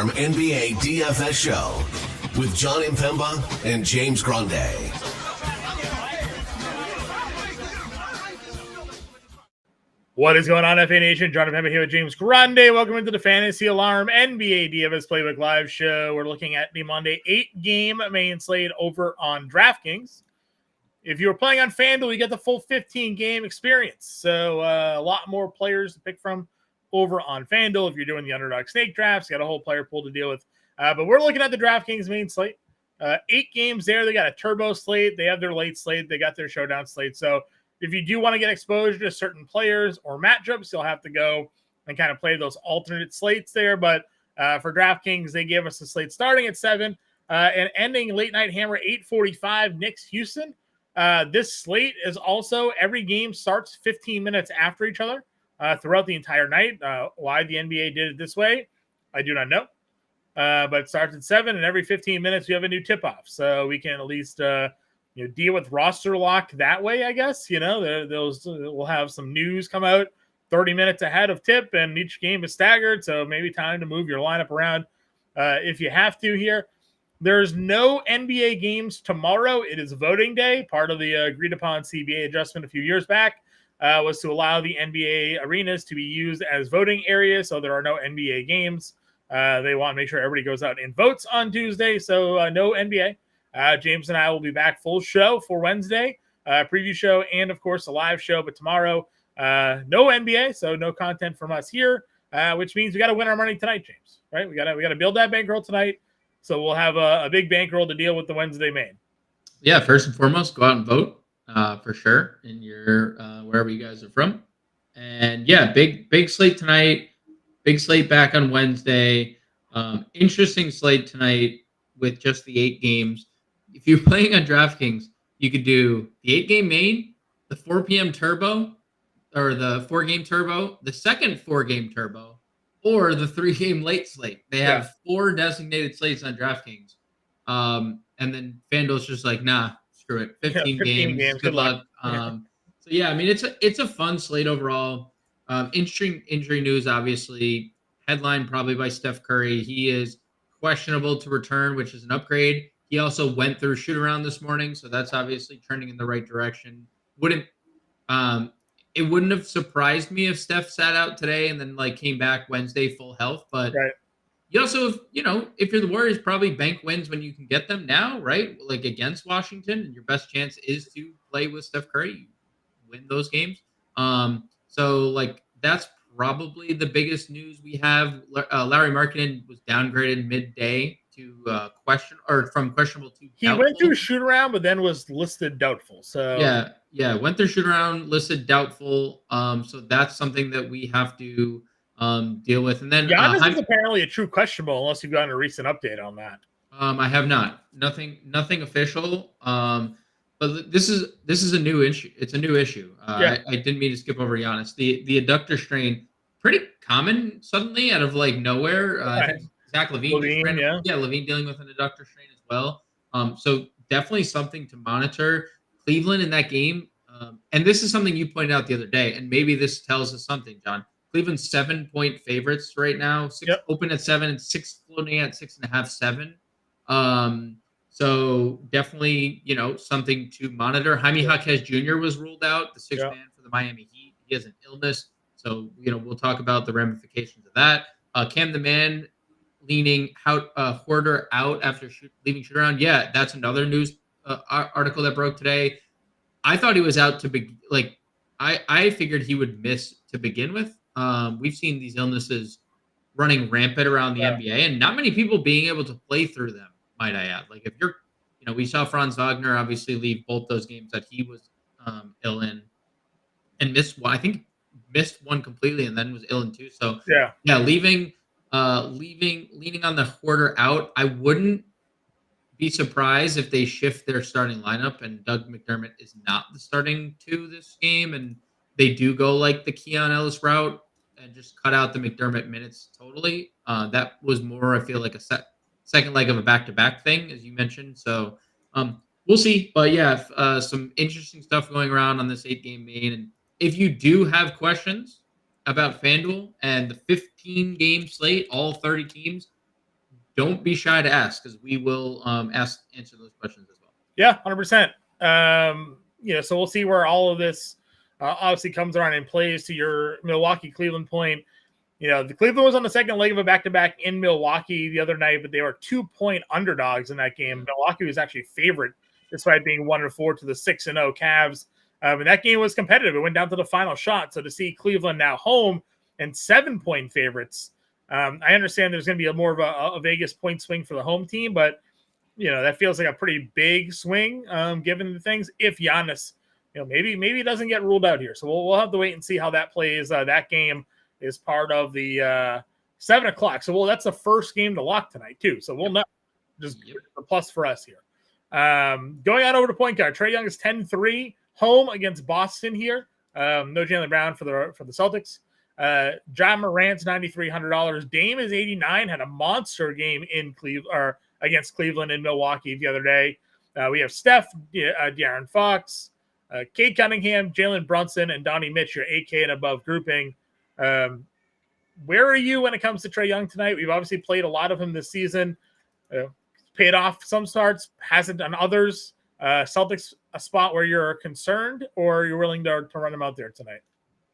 Alarm NBA DFS show with John Impemba and James Grande. What is going on, FA Nation? John Impemba here with James Grande. Welcome into the Fantasy Alarm NBA DFS Playbook Live show. We're looking at the Monday 8-game main slate over on DraftKings. If you were playing on FanDuel, you get the full 15-game experience. So a lot more players to pick from over on FanDuel. If you're doing the underdog snake drafts, you got a whole player pool to deal with. But we're looking at the DraftKings main slate. 8 games there. They got a turbo slate. They have their late slate. They got their showdown slate. So if you do want to get exposure to certain players or matchups, you'll have to go and kind of play those alternate slates there. But for DraftKings, they gave us a slate starting at 7 and ending late night hammer 8:45 Knicks Houston. This slate is also every game starts 15 minutes after each other throughout the entire night. Why the NBA did it this way, I do not know. But it starts at 7, and every 15 minutes we have a new tip-off. So we can at least deal with roster lock that way, I guess. We'll have some news come out 30 minutes ahead of tip, and each game is staggered. So maybe time to move your lineup around if you have to here. There's no NBA games tomorrow. It is voting day. Part of the agreed upon CBA adjustment a few years back was to allow the NBA arenas to be used as voting areas. So there are no NBA games. They want to make sure everybody goes out and votes on Tuesday. So no NBA. James and I will be back full show for Wednesday, preview show, and of course a live show. But tomorrow, no NBA, so no content from us here, which means we got to win our money tonight, James. Right? We got to build that bankroll tonight. So we'll have a big bankroll to deal with the Wednesday main. Yeah, first and foremost, go out and vote for sure in your wherever you guys are from. And yeah, big slate tonight. Big slate back on Wednesday. Interesting slate tonight with just the 8 games. If you're playing on DraftKings, you could do the 8-game main, the 4 p.m. turbo, or the 4-game turbo, the second 4-game turbo, or the 3-game late slate. They have 4 designated slates on DraftKings. And then FanDuel's just like, nah, screw it. 15 games. Good luck. So yeah, I mean, it's a fun slate overall. Interesting injury news, obviously. Headline probably by Steph Curry. He is questionable to return, which is an upgrade. He also went through shoot around this morning, so that's obviously trending in the right direction. It wouldn't have surprised me if Steph sat out today and then came back Wednesday full health. But you also, if you're the Warriors, probably bank wins when you can get them now, right? Like against Washington, and your best chance is to play with Steph Curry. You win those games. So that's probably the biggest news we have. Larry Markkinen was downgraded midday to from questionable to he doubtful. Went through shoot around, but then was listed doubtful. So yeah, went through shoot around, listed doubtful. So that's something that we have to deal with. And then Giannis is apparently a true questionable, unless you've gotten a recent update on that. I have not. Nothing official. But this is a new issue. It's a new issue. I didn't mean to skip over Giannis. The adductor strain, pretty common suddenly out of nowhere. I think Zach LaVine LaVine dealing with an adductor strain as well. So definitely something to monitor. Cleveland in that game, and this is something you pointed out the other day, and maybe this tells us something, John. Cleveland's 7-point favorites right now. 6 open at 7 and 6 floating at 6.5, 7. So definitely, something to monitor. Jaime Jaquez Jr. was ruled out, the 6th man for the Miami Heat. He has an illness. So, we'll talk about the ramifications of that. Cam the Man leaning out, Hoarder out after leaving shoot around. Yeah, that's another news article that broke today. I thought he was out to be I figured he would miss to begin with. We've seen these illnesses running rampant around the NBA, and not many people being able to play through them, might I add. If you're, we saw Franz Wagner obviously leave both those games that he was ill in and missed one completely and then was ill in 2. So leaning on the Hoarder out. I wouldn't be surprised if they shift their starting lineup and Doug McDermott is not the starting 2 this game, and they do go the Keon Ellis route and just cut out the McDermott minutes totally. That was more, I feel a second leg of a back-to-back thing, as you mentioned. So we'll see. But yeah, some interesting stuff going around on this 8-game main. And if you do have questions about FanDuel and the 15-game slate, all 30 teams, don't be shy to ask, because we will answer those questions as well. Yeah, 100%. So we'll see where all of this obviously comes around and plays. To your Milwaukee Cleveland point, the Cleveland was on the second leg of a back-to-back in Milwaukee the other night, but they were 2-point underdogs in that game. Milwaukee was actually favorite despite being 1-4 to the 6-0 Cavs. And that game was competitive. It went down to the final shot. So to see Cleveland now home and 7-point favorites, I understand there's going to be more of a Vegas point swing for the home team, but that feels like a pretty big swing given the things. If Giannis, maybe it doesn't get ruled out here. So we'll have to wait and see how that plays. That game is part of the 7 o'clock. So that's the first game to lock tonight too. So we'll know. Just a plus for us here. Going on over to point guard, Trae Young is 10-3 home against Boston here. No Jaylen Brown for the Celtics. John Morant's $9,300. Dame is 89. Had a monster game in against Cleveland and Milwaukee the other day. We have Steph, De'Aaron Fox, Cade Cunningham, Jalen Brunson, and Donnie Mitch, your 8K and above grouping. Where are you when it comes to Trae Young tonight? We've obviously played a lot of him this season. Paid off some starts, hasn't done others. Celtics a spot where you're concerned, or you're willing to run him out there tonight?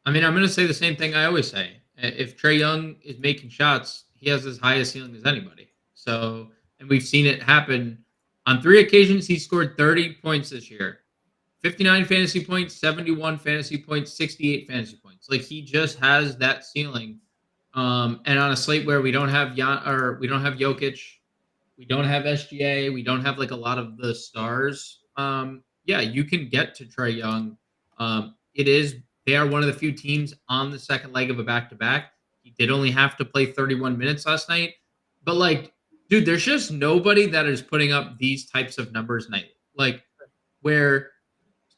I mean, I'm going to say the same thing I always say. If Trae Young is making shots, he has as high a ceiling as anybody. So, and we've seen it happen on 3 occasions. He scored 30 points this year, 59 fantasy points, 71 fantasy points, 68 fantasy points. Like, he just has that ceiling. And on a slate where we don't have Jokic, we don't have SGA, we don't have like a lot of the stars. You can get to Trae Young. They are one of the few teams on the second leg of a back-to-back. He did only have to play 31 minutes last night. But, like, dude, there's just nobody that is putting up these types of numbers nightly. Like, where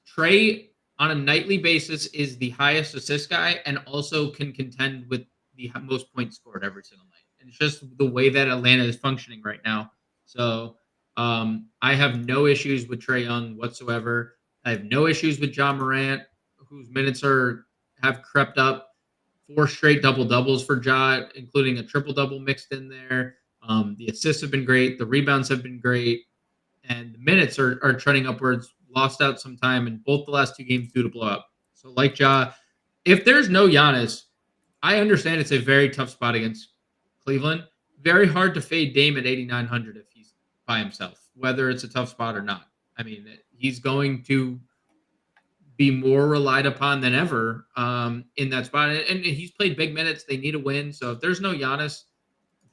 Trae on a nightly basis is the highest assist guy and also can contend with the most points scored every single night. And it's just the way that Atlanta is functioning right now. So I have no issues with Trae Young whatsoever. I have no issues with John Morant, whose minutes have crept up. 4 straight double-doubles for Ja, including a triple-double mixed in there. The assists have been great. The rebounds have been great. And the minutes are trending upwards. Lost out some time in both the last 2 games due to blow up. So like Ja, if there's no Giannis, I understand it's a very tough spot against Cleveland. Very hard to fade Dame at 8,900 if he's by himself, whether it's a tough spot or not. I mean, he's going to be more relied upon than ever in that spot. And he's played big minutes. They need a win. So if there's no Giannis,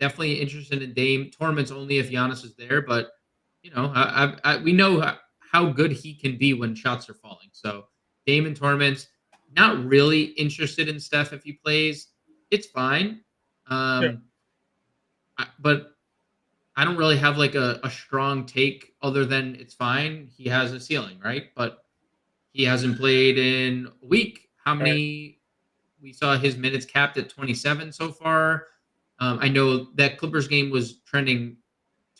definitely interested in Dame. Tournaments only if Giannis is there. But, we know how good he can be when shots are falling. So Dame in tournaments, not really interested in Steph if he plays. It's fine. But I don't really have like a strong take other than it's fine. He has a ceiling, right? But he hasn't played in a week. How many? We saw his minutes capped at 27 so far. I know that Clippers game was trending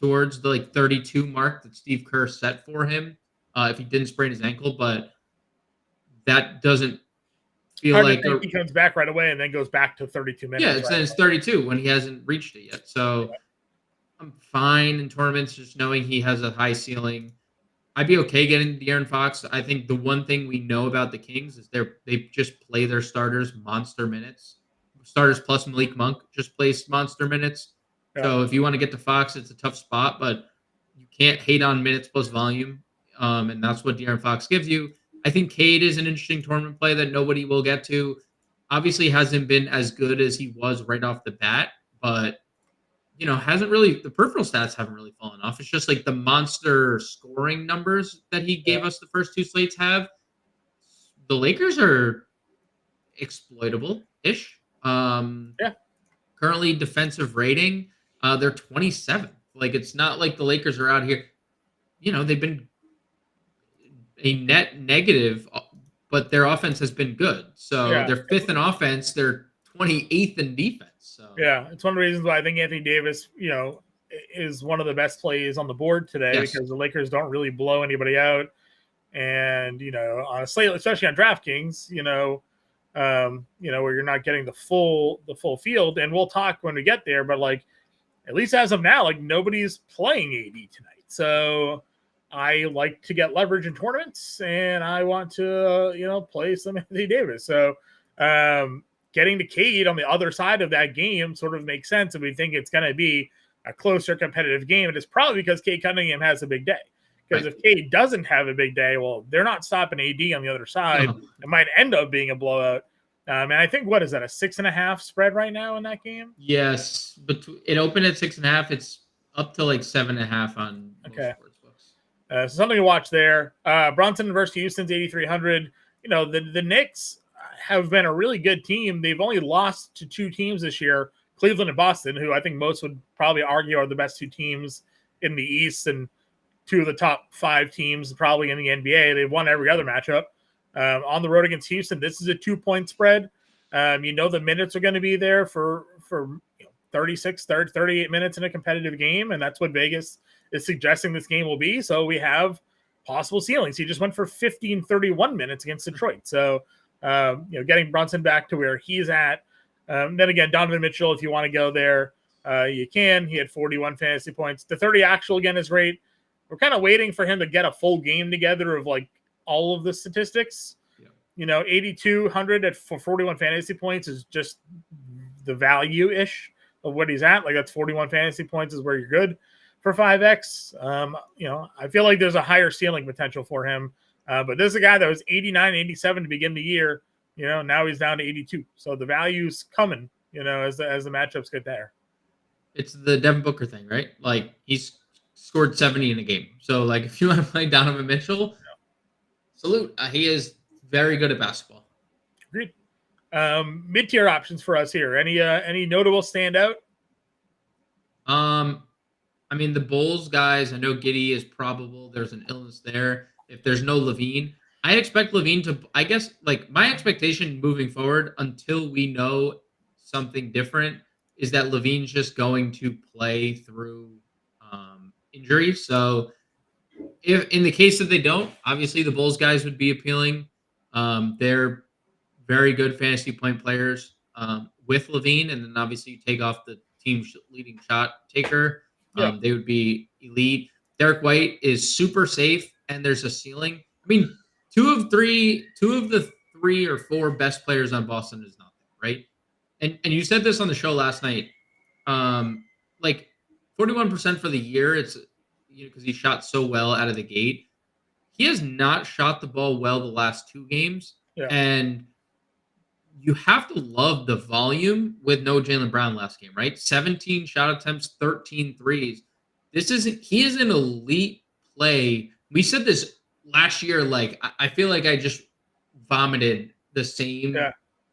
towards the 32 mark that Steve Kerr set for him if he didn't sprain his ankle, but that doesn't feel like he comes back right away and then goes back to 32 minutes. Yeah, it's 32 when he hasn't reached it yet. So I'm fine in tournaments, just knowing he has a high ceiling. I'd be okay getting De'Aaron Fox. I think the one thing we know about the Kings is they just play their starters monster minutes. Starters plus Malik Monk just plays monster minutes. Yeah. So if you want to get to Fox, it's a tough spot, but you can't hate on minutes plus volume. And that's what De'Aaron Fox gives you. I think Cade is an interesting tournament play that nobody will get to. Obviously hasn't been as good as he was right off the bat, but hasn't really, the peripheral stats haven't really fallen off. It's just like the monster scoring numbers that he gave us the first 2 slates have. The Lakers are exploitable-ish. Currently defensive rating, they're 27th. Like, it's not like the Lakers are out here. They've been a net negative, but their offense has been good. So they're 5th in offense. They're 28th in defense. So it's one of the reasons why I think Anthony Davis, is one of the best plays on the board today because the Lakers don't really blow anybody out. And, on a slate, especially on DraftKings, where you're not getting the full field. And we'll talk when we get there, but at least as of now, like nobody's playing AD tonight. So I like to get leverage in tournaments, and I want to, play some Anthony Davis. So getting to Cade on the other side of that game sort of makes sense. And we think it's going to be a closer competitive game. And it's probably because Cade Cunningham has a big day. Because if Cade doesn't have a big day, well, they're not stopping AD on the other side. It might end up being a blowout. And I think, what is that, a 6.5 spread right now in that game? Yes, but it opened at 6.5. It's up to like 7.5 on most sports books. So something to watch there. Brunson versus Houston's 8,300. The Knicks have been a really good team. They've only lost to 2 teams this year, Cleveland and Boston, who I think most would probably argue are the best 2 teams in the East and 2 of the top 5 teams probably in the NBA. They've won every other matchup. On the road against Houston, this is a 2-point spread. The minutes are going to be there for 38 minutes in a competitive game, and that's what Vegas is suggesting this game will be. So we have possible ceilings. He just went for 31 minutes against Detroit. So, getting Brunson back to where he's at. Then again, Donovan Mitchell, if you want to go there, you can. He had 41 fantasy points. The 30 actual, again, is great. We're kind of waiting for him to get a full game together of like all of the statistics. 8,200 for 41 fantasy points is just the value-ish of what he's at. Like that's 41 fantasy points is where you're good for 5X. I feel like there's a higher ceiling potential for him. But this is a guy that was 89, 87 to begin the year. Now he's down to 82. So the value's coming, as the matchups get there. It's the Devin Booker thing, right? Like he's scored 70 in a game. So like if you want to play Donovan Mitchell, salute. He is very good at basketball. Agreed. Mid-tier options for us here. Any notable standout? The Bulls guys, I know Giddey is probable. There's an illness there. If there's no Levine, I expect Levine to, I guess, like my expectation moving forward until we know something different is that Levine's just going to play through injury. So if in the case that they don't, obviously the Bulls guys would be appealing. They're very good fantasy point players with Levine, and then obviously you take off the team's leading shot taker. They would be elite. Derek White is super safe, and there's a ceiling. Two of the 3 or 4 best players on Boston is not there, right? And you said this on the show last night. Like 41% for the year. It's because he shot so well out of the gate. He has not shot the ball well the last 2 games, and you have to love the volume with no Jaylen Brown last game, right? 17 shot attempts, 13 threes. He is an elite play. We said this last year. Like I feel like I just vomited the same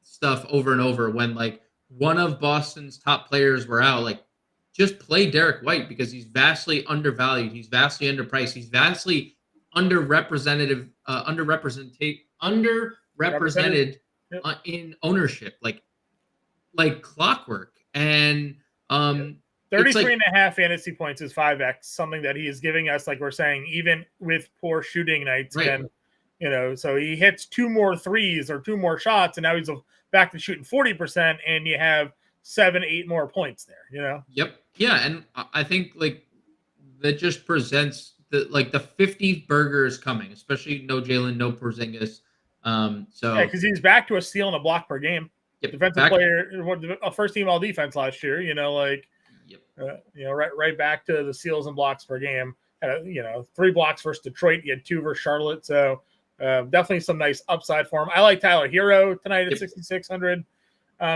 stuff over and over when like one of Boston's top players were out. Like just play Derek White because he's vastly undervalued. He's vastly underpriced. He's vastly underrepresented in ownership, like clockwork. And 33.5 fantasy points is 5X, something that he is giving us, like we're saying, even with poor shooting nights. Right. And, so he hits 2 more threes or 2 more shots, and now he's back to shooting 40%, and you have 7-8 more points there, Yep. Yeah, and I think, like, that just presents the 50 burger is coming, especially no Jalen, no Porzingis. Because he's back to a steal and a block per game. Yep. Defensive player, a first team all defense last year. Right back to the steals and blocks per game. 3 blocks versus Detroit. You had 2 versus Charlotte. So definitely some nice upside for him. I like Tyler Hero tonight at 6,600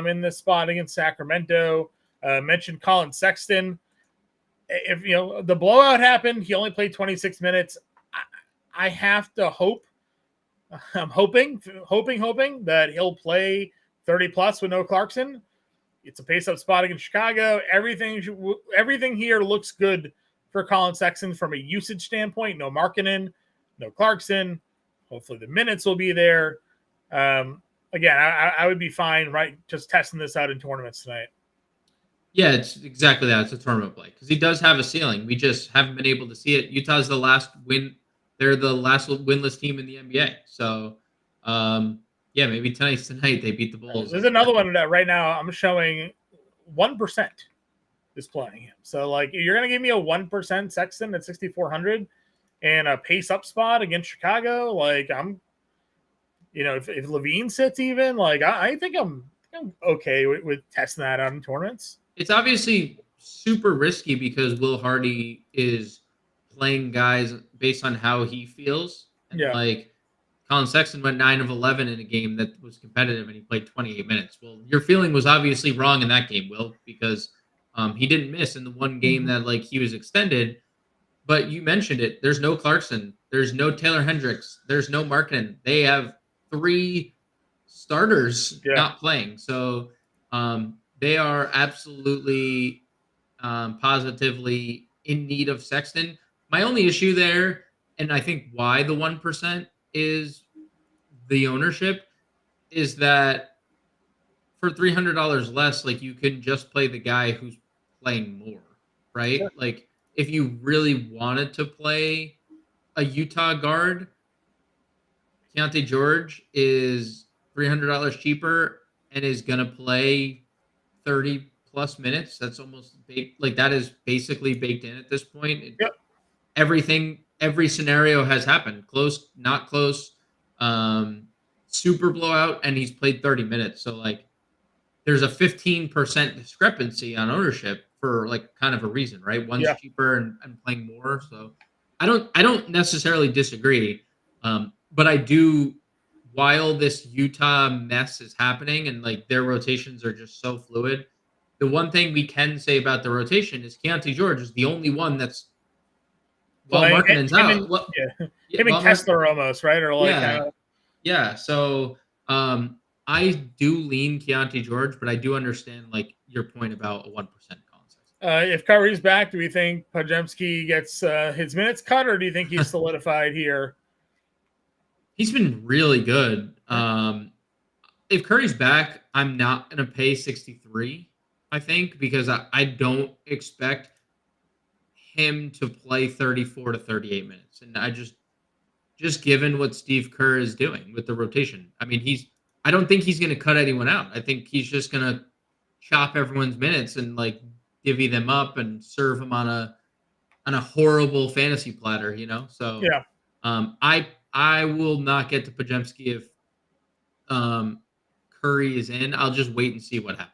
in this spot against Sacramento. Mentioned Colin Sexton. If the blowout happened, he only played 26 minutes. I have to hope. I'm hoping that he'll play 30 plus with no Clarkson. It's a pace-up spot against Chicago. Everything here looks good for Colin Sexton from a usage standpoint. No Markkanen, no Clarkson. Hopefully the minutes will be there. Again, I would be fine, right, just testing this out in tournaments tonight. Yeah, it's exactly that. It's a tournament play because he does have a ceiling. We just haven't been able to see it. Utah's the last win. They're the last winless team in the NBA. So, maybe tonight they beat the Bulls. There's another one that right now I'm showing 1%. is playing him. So like you're gonna give me a 1% Sexton at 6,400 and a pace up spot against Chicago. Like I'm, if Levine sits even, like I think I'm okay with testing that out in tournaments. It's obviously super risky because Will Hardy is playing guys based on how he feels. And like Colin Sexton went 9 of 11 in a game that was competitive and he played 28 minutes. Well, your feeling was obviously wrong in that game, Will, because he didn't miss in the one game that like he was extended. But you mentioned it. There's no Clarkson. There's no Taylor Hendricks. There's no Markkanen. They have 3 starters not playing. So they are absolutely positively in need of Sexton. My only issue there, and I think why the 1% is the ownership, is that for $300 less, like you can just play the guy who's playing more, right? Yeah. Like if you really wanted to play a Utah guard, Keontae George is $300 cheaper and is going to play 30 plus minutes. That's almost like that is basically baked in at this point. Every scenario has happened. Close, not close, super blowout, and he's played 30 minutes. So like there's a 15% discrepancy on ownership for like kind of a reason, right? One's cheaper and playing more. So I don't necessarily disagree. But I do, while this Utah mess is happening and like their rotations are just so fluid, the one thing we can say about the rotation is Keontae George is the only one that's Markkanen's out. Him and Kessler almost, right? Or like So I do lean Keontae George, but I do understand like your point about a 1% concept. If Curry's back, do we think Podziemski gets his minutes cut, or do you think he's solidified here? He's been really good. If Curry's back, I'm not going to pay 63, I think, because I don't expect him to play 34 to 38 minutes. And I just given what Steve Kerr is doing with the rotation, I mean, I don't think he's going to cut anyone out. I think he's just going to chop everyone's minutes and like divvy them up and serve them on a horrible fantasy platter, So I will not get to Podziemski if Curry is in. I'll just wait and see what happens.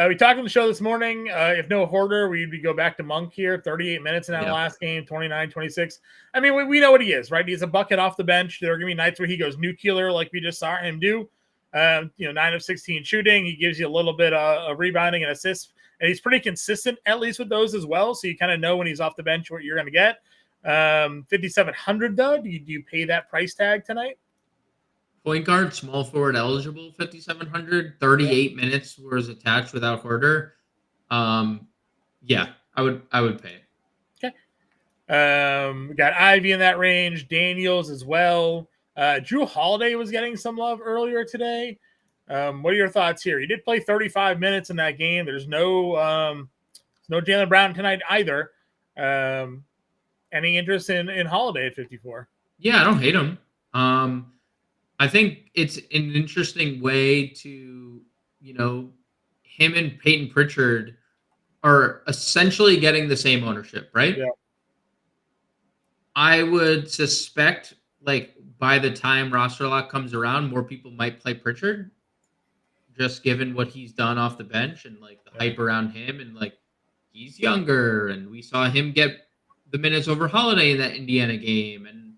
We talked on the show this morning. If no Hoarder, we'd go back to Monk here. 38 minutes in that last game, 29-26. I mean, we know what he is, right? He's a bucket off the bench. There are going to be nights where he goes nuclear like we just saw him do. 9 of 16 shooting. He gives you a little bit of rebounding and assists. And he's pretty consistent, at least with those as well. So you kind of know when he's off the bench what you're going to get. 5,700 though. Do you pay that price tag tonight? Point guard, small forward eligible, 5,700. 38 minutes was attached without Hoarder. I would pay it. Okay. We got Ivy in that range. Daniels as well. Drew Holiday was getting some love earlier today. What are your thoughts here? He did play 35 minutes in that game. There's no Jaylen Brown tonight either. Any interest in Holiday at 54? Yeah, I don't hate him. I think it's an interesting way to, him and Peyton Pritchard are essentially getting the same ownership, right? Yeah. I would suspect, like, by the time roster lock comes around, more people might play Pritchard, just given what he's done off the bench and, like, the hype around him. And, like, he's younger, and we saw him get the minutes over Holiday in that Indiana game.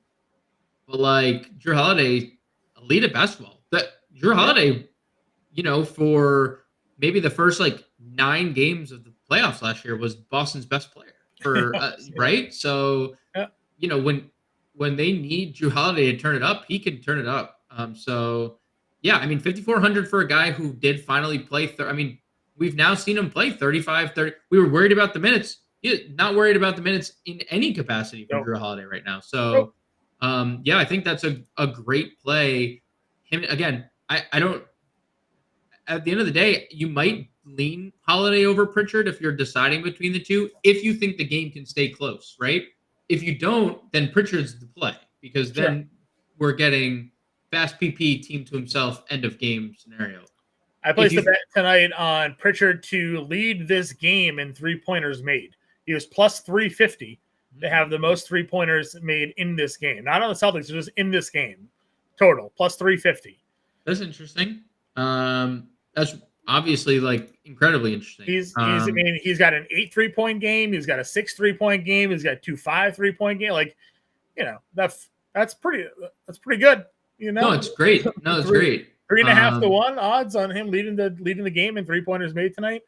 But, like, Drew Holiday, elite at basketball. Drew Holiday, for maybe the first, 9 games of the playoffs last year was Boston's best player. Right? So, when they need Drew Holiday to turn it up, he can turn it up. 5,400 for a guy who did finally play. We've now seen him play 35, 30. We were worried about the minutes. Not worried about the minutes in any capacity for Drew Holiday right now. So, I think that's a great play. Him again. I don't. At the end of the day, you might lean Holiday over Pritchard if you're deciding between the two. If you think the game can stay close, right? If you don't, then Pritchard's the play because then we're getting fast PP team to himself end of game scenario. I placed a bet tonight on Pritchard to lead this game in 3-pointers made. He was plus 350 to have the most 3-pointers made in this game. Not on the Celtics, just in this game. Total, plus 350. That's interesting. That's obviously like incredibly interesting. He's got an 8 3-point game. He's got a 6 3-point game. He's got 2 5 3-point game. Like, that's pretty good. No, it's great. No, it's great. 3.5 to 1 odds on him leading the game in 3-pointers made tonight.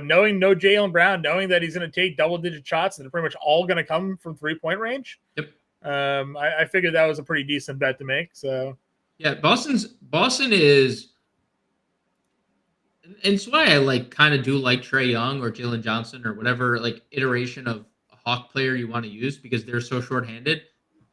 Knowing no Jaylen Brown, knowing that he's going to take double-digit shots that are pretty much all going to come from 3-point range. Yep. I figured that was a pretty decent bet to make. So yeah, Boston is, and it's why I like kind of do like Trae Young or Jalen Johnson or whatever like iteration of a Hawk player you want to use because they're so shorthanded.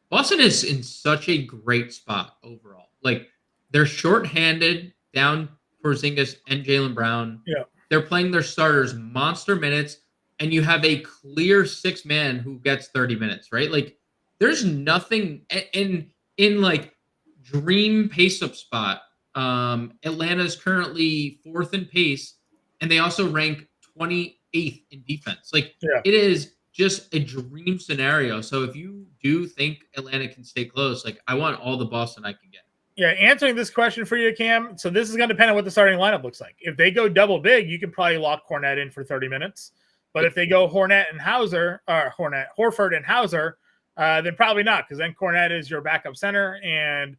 Boston is in such a great spot overall. Like they're shorthanded down Porzingis and Jaylen Brown. Yeah. They're playing their starters monster minutes, and you have a clear 6-man who gets 30 minutes, right? Like, there's nothing in like dream pace-up spot. Atlanta's currently 4th in pace, and they also rank 28th in defense. Like, It is just a dream scenario. So if you do think Atlanta can stay close, like, I want all the Boston I can get. Yeah, answering this question for you, Cam. So this is going to depend on what the starting lineup looks like. If they go double big, you can probably lock Horford in for 30 minutes. But if they go Horford and Hauser, then probably not, because then Kornet is your backup center, and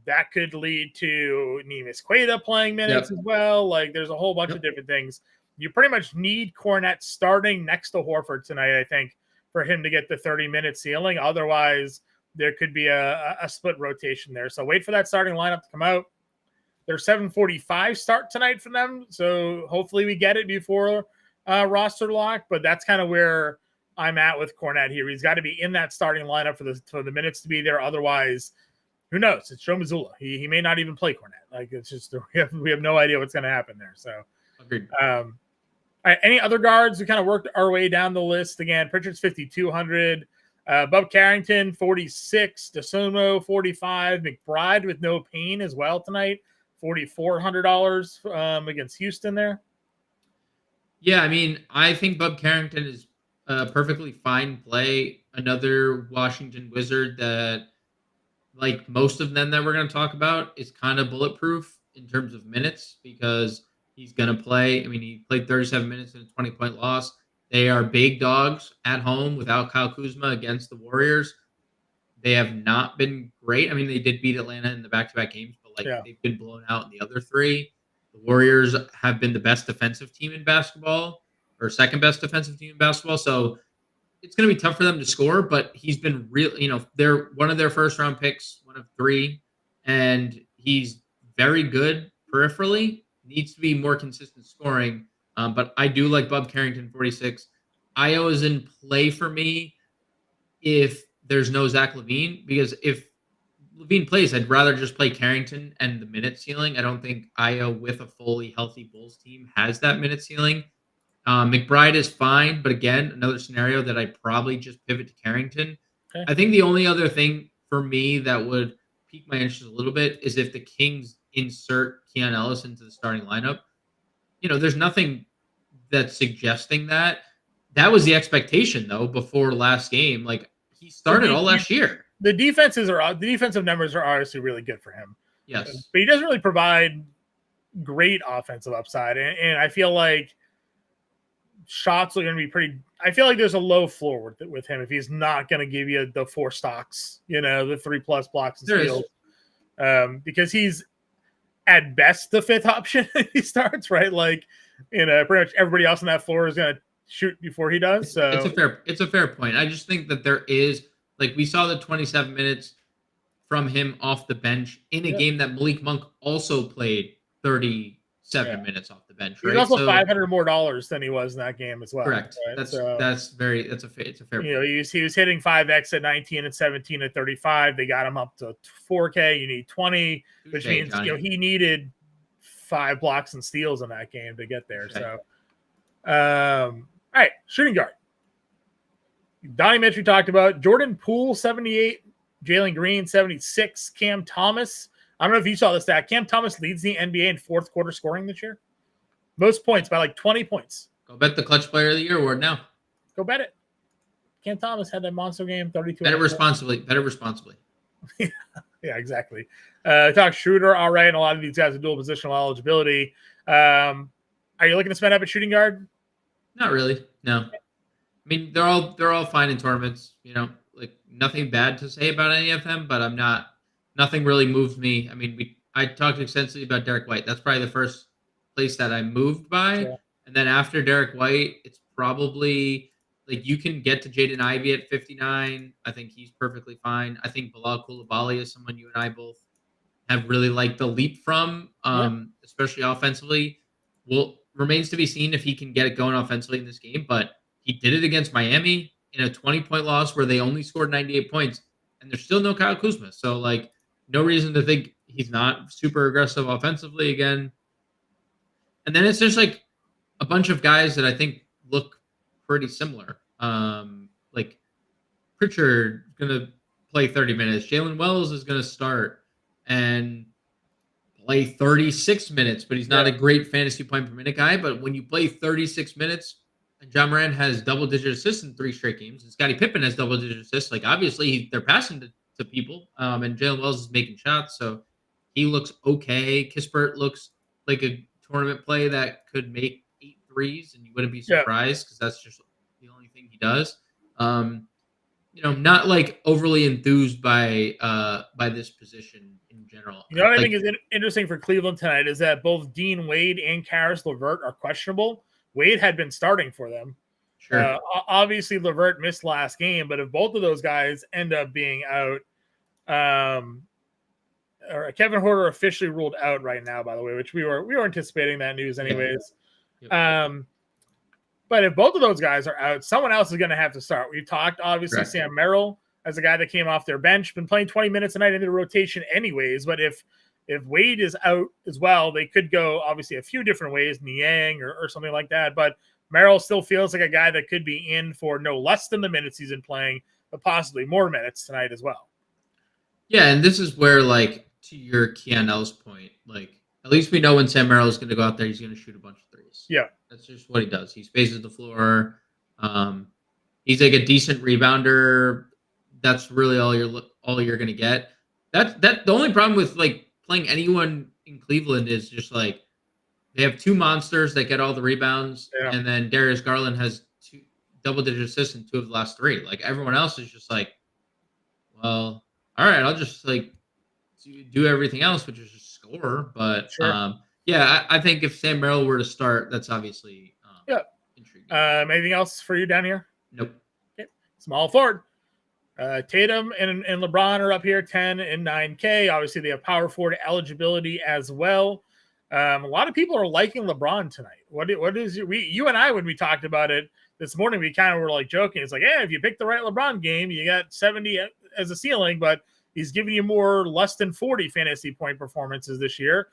that could lead to Neemias Queta playing minutes as well. Like there's a whole bunch of different things. You pretty much need Kornet starting next to Horford tonight, I think, for him to get the 30-minute ceiling. Otherwise, there could be a split rotation there. So wait for that starting lineup to come out. There's 7:45 start tonight for them. So hopefully we get it before roster lock. But that's kind of where I'm at with Kornet here. He's got to be in that starting lineup for the minutes to be there. Otherwise, who knows? It's Joe Mazzulla. He may not even play Kornet. Like it's just we have no idea what's going to happen there. So agreed. All right, any other guards? We kind of worked our way down the list again. Pritchard's 5,200. Bob Carrington, 46. DeSomo, 45. McBride with no pain as well tonight, $4,400 against Houston there. Yeah, I mean, I think Bob Carrington is a perfectly fine play. Another Washington Wizard that, like most of them that we're going to talk about, is kind of bulletproof in terms of minutes because he's going to play. I mean, he played 37 minutes in a 20-point loss. They are big dogs at home without Kyle Kuzma against the Warriors. They have not been great. I mean, they did beat Atlanta in the back-to-back games, but they've been blown out in the other 3. The Warriors have been the best defensive team in basketball, or second best defensive team in basketball. So it's going to be tough for them to score, but he's been real. They're one of their first-round picks, one of 3, and he's very good peripherally. Needs to be more consistent scoring. But I do like Bob Carrington, 46. Io is in play for me if there's no Zach LaVine, because if LaVine plays, I'd rather just play Carrington and the minute ceiling. I don't think Io with a fully healthy Bulls team has that minute ceiling. McBride is fine, but again, another scenario that I probably just pivot to Carrington. Okay. I think the only other thing for me that would pique my interest a little bit is if the Kings insert Keon Ellis into the starting lineup. There's nothing that's suggesting that. That was the expectation, though, before last game. Like, he started all last year. The defensive numbers are obviously really good for him. Yes. But he doesn't really provide great offensive upside. And I feel like shots are going to be pretty – I feel like there's a low floor with him if he's not going to give you the 4 stocks, the 3+ blocks and steals. Because he's – at best the 5th option he starts, right? Like, pretty much everybody else on that floor is going to shoot before he does. So it's a fair point. I just think that there is, like, we saw the 27 minutes from him off the bench in a game that Malik Monk also played 37 minutes off the bench. Right? He's also $500 more than he was in that game as well. Correct. Right? It's a fair point. He was hitting 5x at 19 and 17 at 35. They got him up to 4K. You need 20, which means he needed 5 blocks and steals in that game to get there. Okay. So, all right, shooting guard. Donnie Mitch we talked about. Jordan Poole 78, Jalen Green 76, Cam Thomas I don't know if you saw the stat. Cam Thomas leads the NBA in fourth quarter scoring this year. Most points by like 20 points. Go bet the Clutch Player of the Year award now. Go bet it. Cam Thomas had that monster game, 32. Bet it responsibly. Bet it responsibly. Yeah, exactly. Talk shooter, all right. And a lot of these guys are dual positional eligibility. Are you looking to spend up at shooting guard? Not really. No. I mean, they're all fine in tournaments. Like nothing bad to say about any of them, but I'm not. Nothing really moves me. I mean, I talked extensively about Derek White. That's probably the first place that I moved by. Yeah. And then after Derek White, it's probably like you can get to Jaden Ivey at 59. I think he's perfectly fine. I think Bilal Coulibaly is someone you and I both have really liked the leap from, especially offensively. Well, remains to be seen if he can get it going offensively in this game, but he did it against Miami in a 20-point loss where they only scored 98 points, and there's still no Kyle Kuzma. So, like, no reason to think he's not super aggressive offensively again. And then it's just like a bunch of guys that I think look pretty similar. Like Pritchard is going to play 30 minutes. Jalen Wells is going to start and play 36 minutes, but he's not a great fantasy point per minute guy. But when you play 36 minutes and John Moran has double-digit assists in 3 straight games, and Scottie Pippen has double-digit assists, like obviously they're passing to people, and Jalen Wells is making shots, so he looks okay. Kispert looks like a tournament play that could make 8 threes, and you wouldn't be surprised because that's just the only thing he does. Not like overly enthused by this position in general. You know what I think is interesting for Cleveland tonight is that both Dean Wade and Karis LeVert are questionable. Wade had been starting for them. Sure. Obviously, LeVert missed last game, but if both of those guys end up being out, or Kevin Huerter officially ruled out right now, by the way, which we were anticipating that news anyways. Yep. But if both of those guys are out, someone else is going to have to start. We've talked, obviously, correct. Sam Merrill as a guy that came off their bench, been playing 20 minutes a night into the rotation anyways. But if Wade is out as well, they could go, obviously, a few different ways, Niang or something like that. But Merrill still feels like a guy that could be in for no less than the minutes he's been playing, but possibly more minutes tonight as well. Yeah, and this is where, like, to your Keanell's point, like, at least we know when Sam Merrill is going to go out there, he's going to shoot a bunch of threes. Yeah. That's just what he does. He spaces the floor. He's like a decent rebounder. That's really all you're going to get. That the only problem with, like, playing anyone in Cleveland is just, like, they have 2 monsters that get all the rebounds, and then Darius Garland has 2 double-digit assists in 2 of the last 3. Like, everyone else is just like, well, all right, I'll just, like, do everything else, which is just score. But, sure. I think if Sam Merrill were to start, that's obviously intriguing. Anything else for you down here? Nope. Okay. Small forward. Tatum and LeBron are up here, 10 and 9K. Obviously, they have power forward eligibility as well. A lot of people are liking LeBron tonight. What is you and I, when we talked about it this morning, we kind of were like joking. It's like, if you pick the right LeBron game, you got 70 as a ceiling, but he's giving you more less than 40 fantasy point performances this year.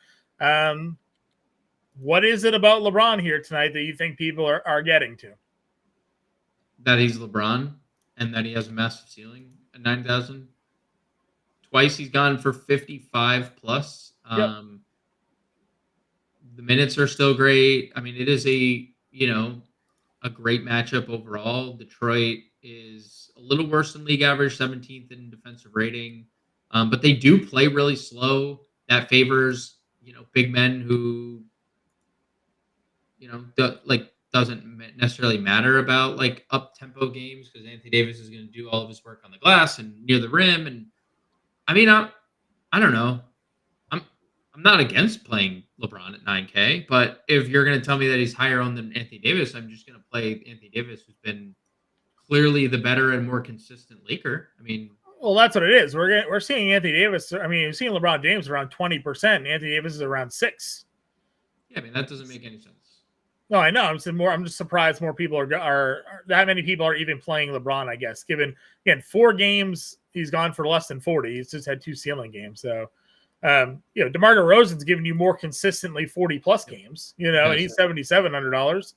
What is it about LeBron here tonight that you think people are getting to? That he's LeBron and that he has a massive ceiling at 9,000. Twice he's gone for 55 plus. The minutes are still great. I mean, it is a great matchup overall. Detroit is a little worse than league average, 17th in defensive rating. But they do play really slow. That favors, big men who, doesn't necessarily matter about, like, up-tempo games because Anthony Davis is going to do all of his work on the glass and near the rim. And, I mean, I don't know. I'm not against playing LeBron at 9K, but if you're going to tell me that he's higher owned than Anthony Davis, I'm just going to play Anthony Davis, who's been clearly the better and more consistent Laker. I mean, well, that's what it is. We're seeing Anthony Davis. I mean, we're seeing LeBron James around 20%. Anthony Davis is around 6%. Yeah, I mean, that doesn't make any sense. No, I know. I'm just surprised more people are that many people are even playing LeBron, I guess. Given, again, 4 games, he's gone for less than 40. He's just had 2 ceiling games. So, DeMar DeRozan's giving you more consistently 40-plus games, and he's $7,700.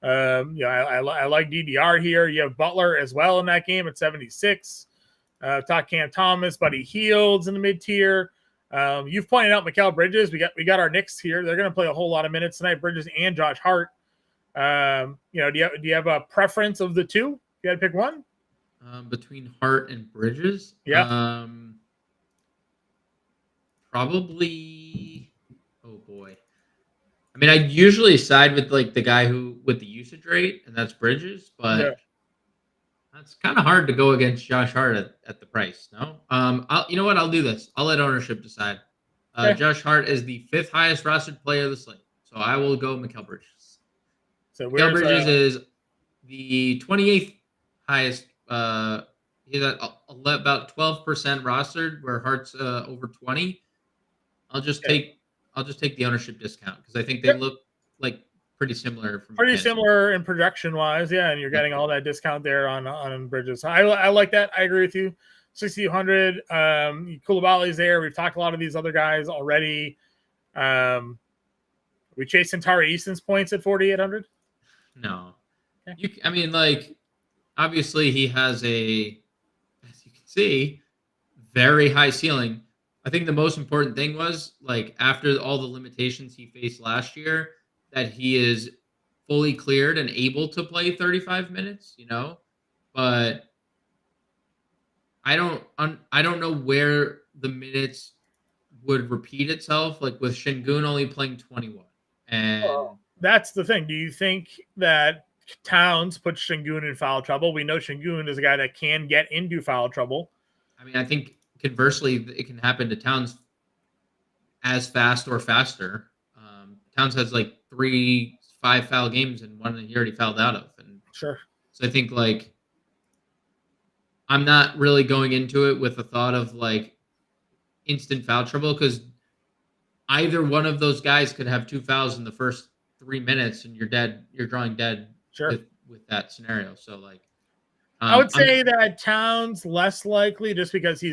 I like DDR here. You have Butler as well in that game at 76. Talk Cam Thomas, Buddy Hields in the mid-tier. You've pointed out Mikal Bridges. We got our Knicks here. They're going to play a whole lot of minutes tonight. Bridges and Josh Hart. Do you have a preference of the two? You got to pick one. Between Hart and Bridges, Yeah. Probably. Oh boy. I mean, I usually side with like the guy with the usage rate, and that's Bridges, but that's kind of hard to go against Josh Hart at the price. No, you know what? I'll do this. I'll let ownership decide. Okay. Josh Hart is the 5th highest rostered player of the slate, so I will go Mikal Bridges. So Mikal Bridges is the 28th highest. He's at about 12% rostered, where Hart's over 20. I'll just take the ownership discount because I think they look like pretty similar. Pretty similar in projection wise, yeah, and you're getting all that discount there on Bridges. I like that. I agree with you. 6,200. Koulibaly's there. We've talked a lot of these other guys already. We chased Tari Easton's points at 4,800. No, I mean, like, obviously he has as you can see, very high ceiling. I think the most important thing was, like, after all the limitations he faced last year, that he is fully cleared and able to play 35 minutes, but I don't know where the minutes would repeat itself, like with Şengün only playing 21. And that's the thing. Do you think that Towns puts Şengün in foul trouble? We know Şengün is a guy that can get into foul trouble. I mean, I think conversely, it can happen to Towns as fast or faster. Towns has like 5 foul games and one that he already fouled out of. And sure. So I think, like, I'm not really going into it with the thought of like instant foul trouble, because either one of those guys could have 2 fouls in the first 3 minutes and you're dead. You're drawing dead. Sure. With that scenario. So, like, I would say that Towns less likely, just because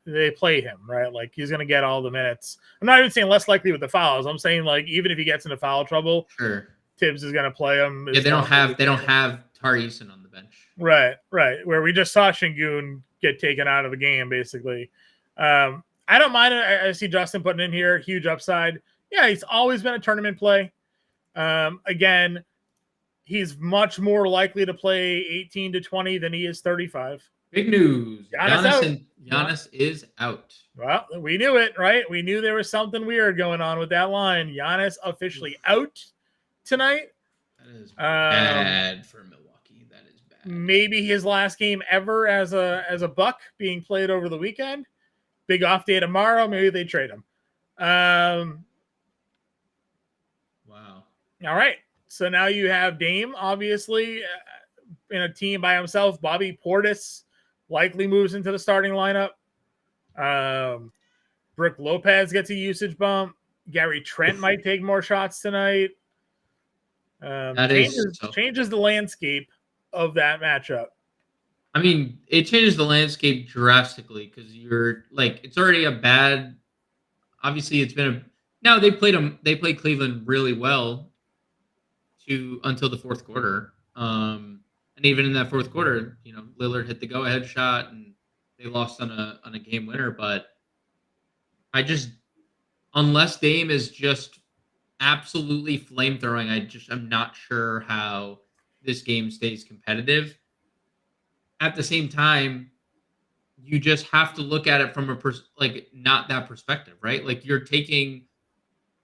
they play him, right? Like, he's going to get all the minutes. I'm not even saying less likely with the fouls. I'm saying, like, even if he gets into foul trouble, sure, Tibbs is going to play him. Yeah, they don't have Tari Easton on the bench. Right. Where we just saw Şengün get taken out of the game, basically. I don't mind it. I see Justin putting in here, huge upside. Yeah, he's always been a tournament play. Again, he's much more likely to play 18 to 20 than he is 35. Big news. Giannis is out. Well, we knew it, right? We knew there was something weird going on with that line. Giannis officially out tonight. That is bad for Milwaukee. That is bad. Maybe his last game ever as a Buck being played over the weekend. Big off day tomorrow. Maybe they trade him. Wow. All right. So now you have Dame, obviously, in a team by himself. Bobby Portis likely moves into the starting lineup. Brook Lopez gets a usage bump. Gary Trent might take more shots tonight. Changes the landscape of that matchup. I mean, it changes the landscape drastically, because you're like, it's already a bad. Obviously, it's been now they played Cleveland really well until the fourth quarter. And even in that fourth quarter, Lillard hit the go-ahead shot and they lost on a game winner. But unless Dame is just absolutely flamethrowing, I'm not sure how this game stays competitive. At the same time, you just have to look at it from not that perspective, right? Like, you're taking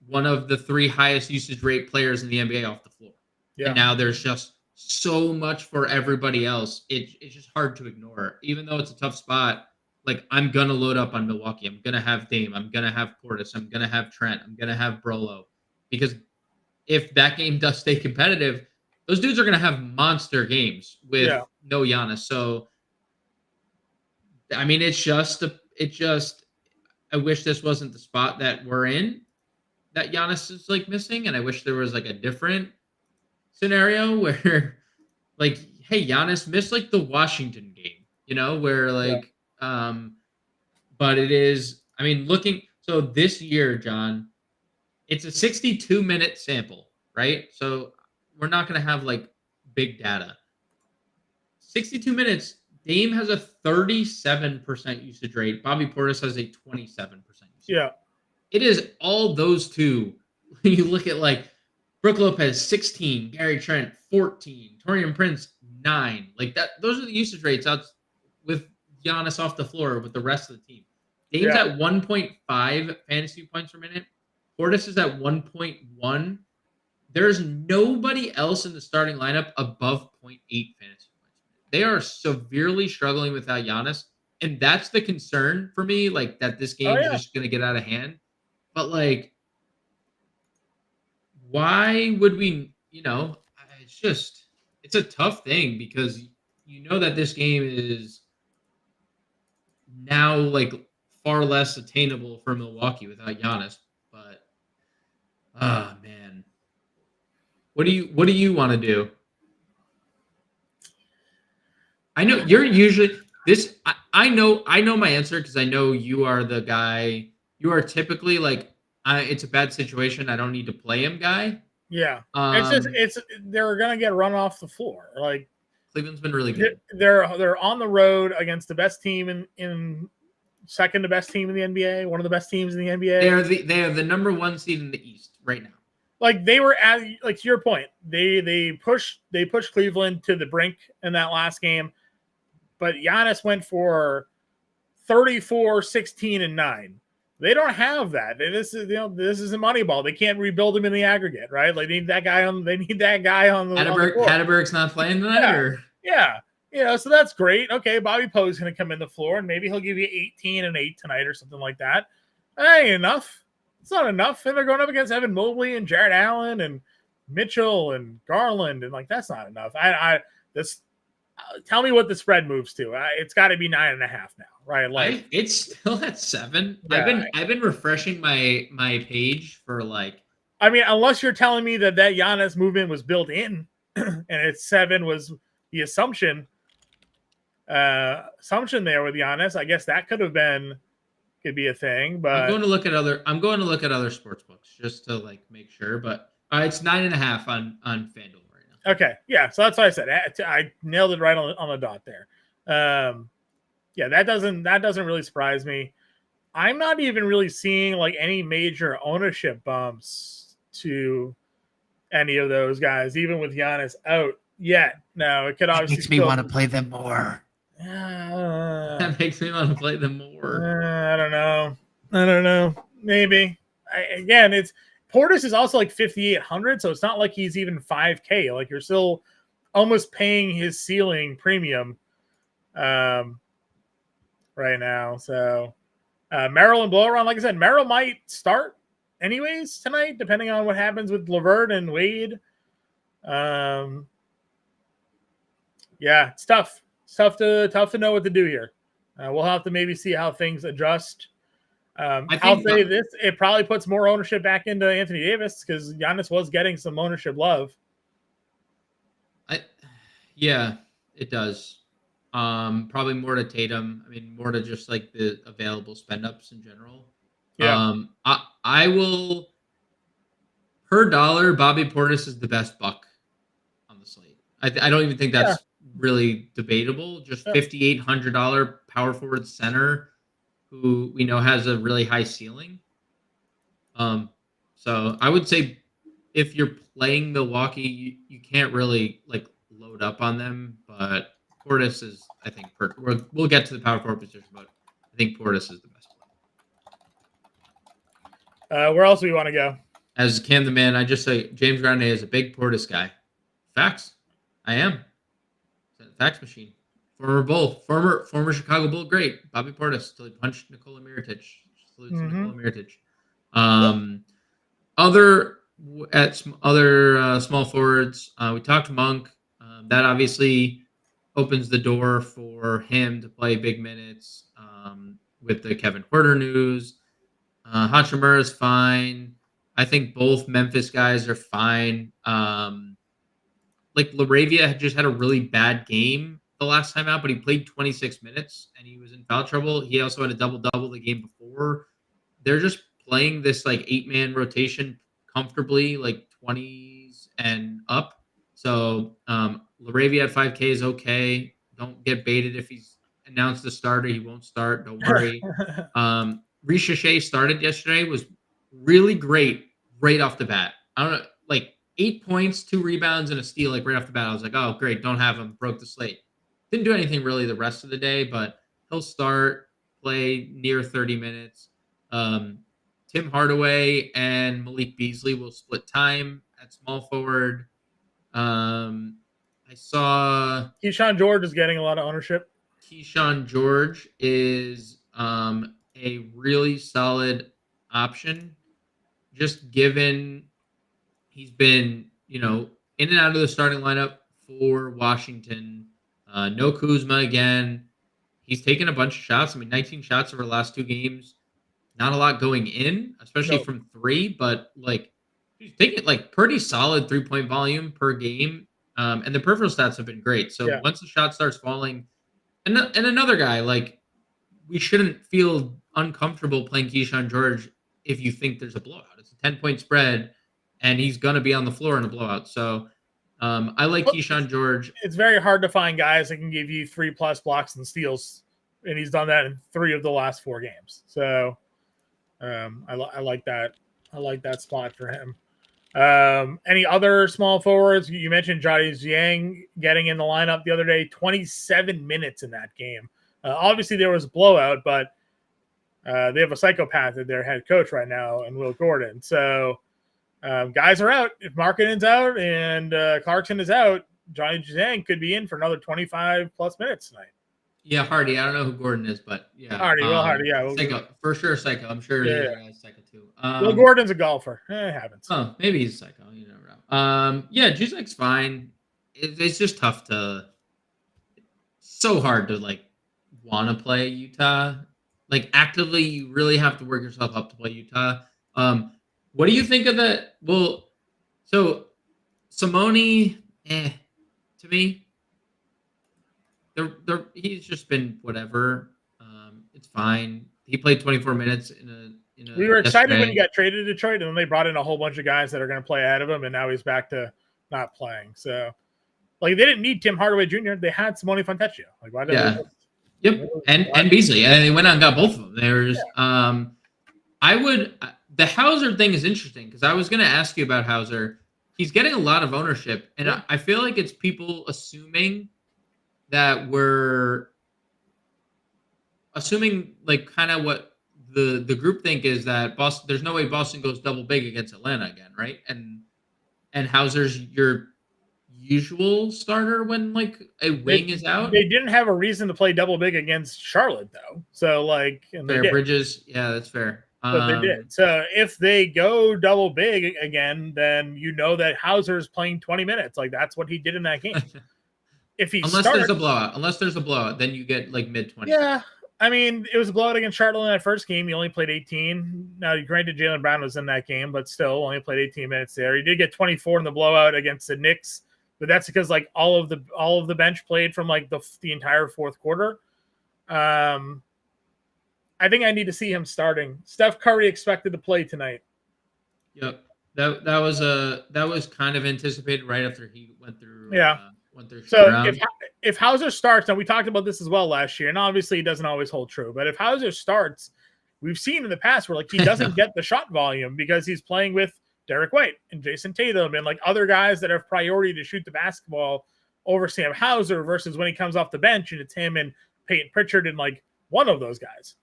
one of the 3 highest usage rate players in the NBA off the floor. Yeah. And now there's just so much for everybody else. It's just hard to ignore. Even though it's a tough spot, like, I'm going to load up on Milwaukee. I'm going to have Dame. I'm going to have Portis. I'm going to have Trent. I'm going to have Brolo. Because if that game does stay competitive, those dudes are going to have monster games with no Giannis. So, I mean, I wish this wasn't the spot that we're in, that Giannis is like missing. And I wish there was like a different scenario where, like, hey, Giannis missed like the Washington game, where like, but it is, I mean, so this year, John, it's a 62-minute sample, right? So we're not going to have like big data. 62 minutes Dame has a 37% usage rate. Bobby Portis has a 27% usage Yeah. rate. It is all those two. When you look at like Brook Lopez 16, Gary Trent 14, Taurean Prince 9. Like that, those are the usage rates out with Giannis off the floor with the rest of the team. Dame's at 1.5 fantasy points per minute. Portis is at 1.1. There's nobody else in the starting lineup above 0.8 fantasy points. They are severely struggling without Giannis, and that's the concern for me. Like that, this game is just going to get out of hand. But like, why would we? It's a tough thing because you know that this game is now like far less attainable for Milwaukee without Giannis. But man, what do you want to do? I know you're usually this. I know my answer because I know you are the guy. You are typically like, it's a bad situation. I don't need to play him, guy. Yeah, it's they're gonna get run off the floor. Like Cleveland's been really good. They're on the road against the best team in second to best team in the NBA, one of the best teams in the NBA. They are the number 1 seed in the East right now. Like they were at, like to your point, they pushed Cleveland to the brink in that last game, but Giannis went for 34, 16, and 9. They don't have that. This is a money ball. They can't rebuild him in the aggregate, right? Like they need that guy on the Hatterberg's not playing tonight, yeah. So that's great. Okay, Bobby Poe's going to come in the floor, and maybe he'll give you 18 and 8 tonight or something like that. That ain't enough. It's not enough. And they're going up against Evan Mobley and Jared Allen and Mitchell and Garland, and like that's not enough. Tell me what the spread moves to. It's got to be 9.5 now, right? Like it's still at 7. Yeah, I've been refreshing my page for like. I mean, unless you're telling me that Giannis movement was built in, and it's 7 was the assumption there with Giannis. I guess that could be a thing. But I'm going to look at other sports books just to like make sure. But it's 9.5 on FanDuel. Okay, yeah, so that's what I said. I nailed it right on the dot there. That doesn't really surprise me. I'm not even really seeing like any major ownership bumps to any of those guys, even with Giannis out yet. No, it could obviously makes me want to play them more. That makes me want to play them more. I don't know. Maybe. Portis is also like 5,800, so it's not like he's even 5K. Like you're still almost paying his ceiling premium right now. So Merrill and Blow-Around, like I said, Merrill might start anyways tonight, depending on what happens with LeVert and Wade. It's tough. It's tough to know what to do here. We'll have to maybe see how things adjust. I'll say this: it probably puts more ownership back into Anthony Davis because Giannis was getting some ownership love. Yeah, it does. Probably more to Tatum. I mean, more to just like the available spend ups in general. Yeah. I will per dollar. Bobby Portis is the best buck on the slate. I don't even think that's really debatable. Just $5,800 power forward center who we know has a really high ceiling. So I would say if you're playing Milwaukee, you can't really like load up on them, but Portis is, I think, we'll get to the power forward position, but I think Portis is the best play. Where else do we want to go? As Cam the Man, I just say James Grande is a big Portis guy. Facts. I am. Facts machine. Former Chicago Bull great Bobby Portis till he punched Nikola Mirotic. Salute to Nikola Mirotic. Other small forwards. We talked Monk. That obviously opens the door for him to play big minutes. With the Kevin Huerter news, Hachimura is fine. I think both Memphis guys are fine. Like Laravia just had a really bad game the last time out, but he played 26 minutes and he was in foul trouble. He also had a double-double the game before. They're just playing this like 8-man rotation comfortably, like 20s and up. So Laravia at 5K is okay, Don't get baited if he's announced the starter. He won't start. Don't worry. Richeche started yesterday, was really great right off the bat. I don't know, like 8 points, 2 rebounds, and a steal, like right off the bat. I was like, oh, great, don't have him. Broke the slate. Didn't do anything really the rest of the day, but he'll start, play near 30 minutes. Tim Hardaway and Malik Beasley will split time at small forward. I saw Keyshawn George is getting a lot of ownership. Keyshawn George is a really solid option, just given he's been, in and out of the starting lineup for Washington. No Kuzma again. He's taken a bunch of shots. 19 shots over the last 2 games. Not a lot going in, especially from 3, but he's taking pretty solid 3-point volume per game. And the peripheral stats have been great. So once the shot starts falling, and another guy, we shouldn't feel uncomfortable playing Keyshawn George if you think there's a blowout. It's a 10-point spread, and he's going to be on the floor in a blowout. So I like Keyshawn George. It's very hard to find guys that can give you 3+ blocks and steals, and he's done that in 3 of the last 4 games. So I like that. I like that spot for him. Any other small forwards? You mentioned Johnny Zhang getting in the lineup the other day. 27 minutes in that game. Obviously, there was a blowout, but they have a psychopath at their head coach right now, and Will Gordon. So guys are out. If Markkanen's out and Clarkson is out, Johnny Zhang could be in for another 25+ minutes tonight. Yeah, Hardy. I don't know who Gordon is, but yeah. Hardy, Hardy, yeah. Psycho, for sure, Psycho. I'm sure the other guy's Psycho too. Will Gordon's a golfer. It happens. Oh, maybe he's Psycho. You never know. Yeah, Juzek's fine. It's just tough so hard to want to play Utah. Actively, you really have to work yourself up to play Utah. What do you think of that? Well, so Simone, to me, he's just been whatever. It's fine. He played 24 minutes in a. We were excited when he got traded to Detroit, and then they brought in a whole bunch of guys that are going to play ahead of him, and now he's back to not playing. So, they didn't need Tim Hardaway Jr. They had Simone Fontecchio. Why did they? Yep, and Beasley, and they went out and got both of them. There's, the Hauser thing is interesting because I was going to ask you about Hauser. He's getting a lot of ownership, and I feel like it's people assuming that we're assuming kind of what the group think is that Boston. There's no way Boston goes double big against Atlanta again, right? And Hauser's your usual starter when a wing is out. They didn't have a reason to play double big against Charlotte though. So Bridges, yeah, that's fair. But they did. So if they go double big again, then that Hauser's playing 20 minutes. That's what he did in that game. If he there's a blowout, then you get mid 20s. Yeah. It was a blowout against Charlotte in that first game. He only played 18. Now, granted, Jaylen Brown was in that game, but still only played 18 minutes there. He did get 24 in the blowout against the Knicks, but that's because all of the bench played from the entire fourth quarter. I think I need to see him starting. Steph Curry expected to play tonight. Yep, that was kind of anticipated right after he went through. So if Hauser starts, and we talked about this as well last year, and obviously it doesn't always hold true, but if Hauser starts, we've seen in the past where he doesn't get the shot volume because he's playing with Derek White and Jason Tatum and other guys that have priority to shoot the basketball over Sam Hauser versus when he comes off the bench and it's him and Peyton Pritchard and one of those guys.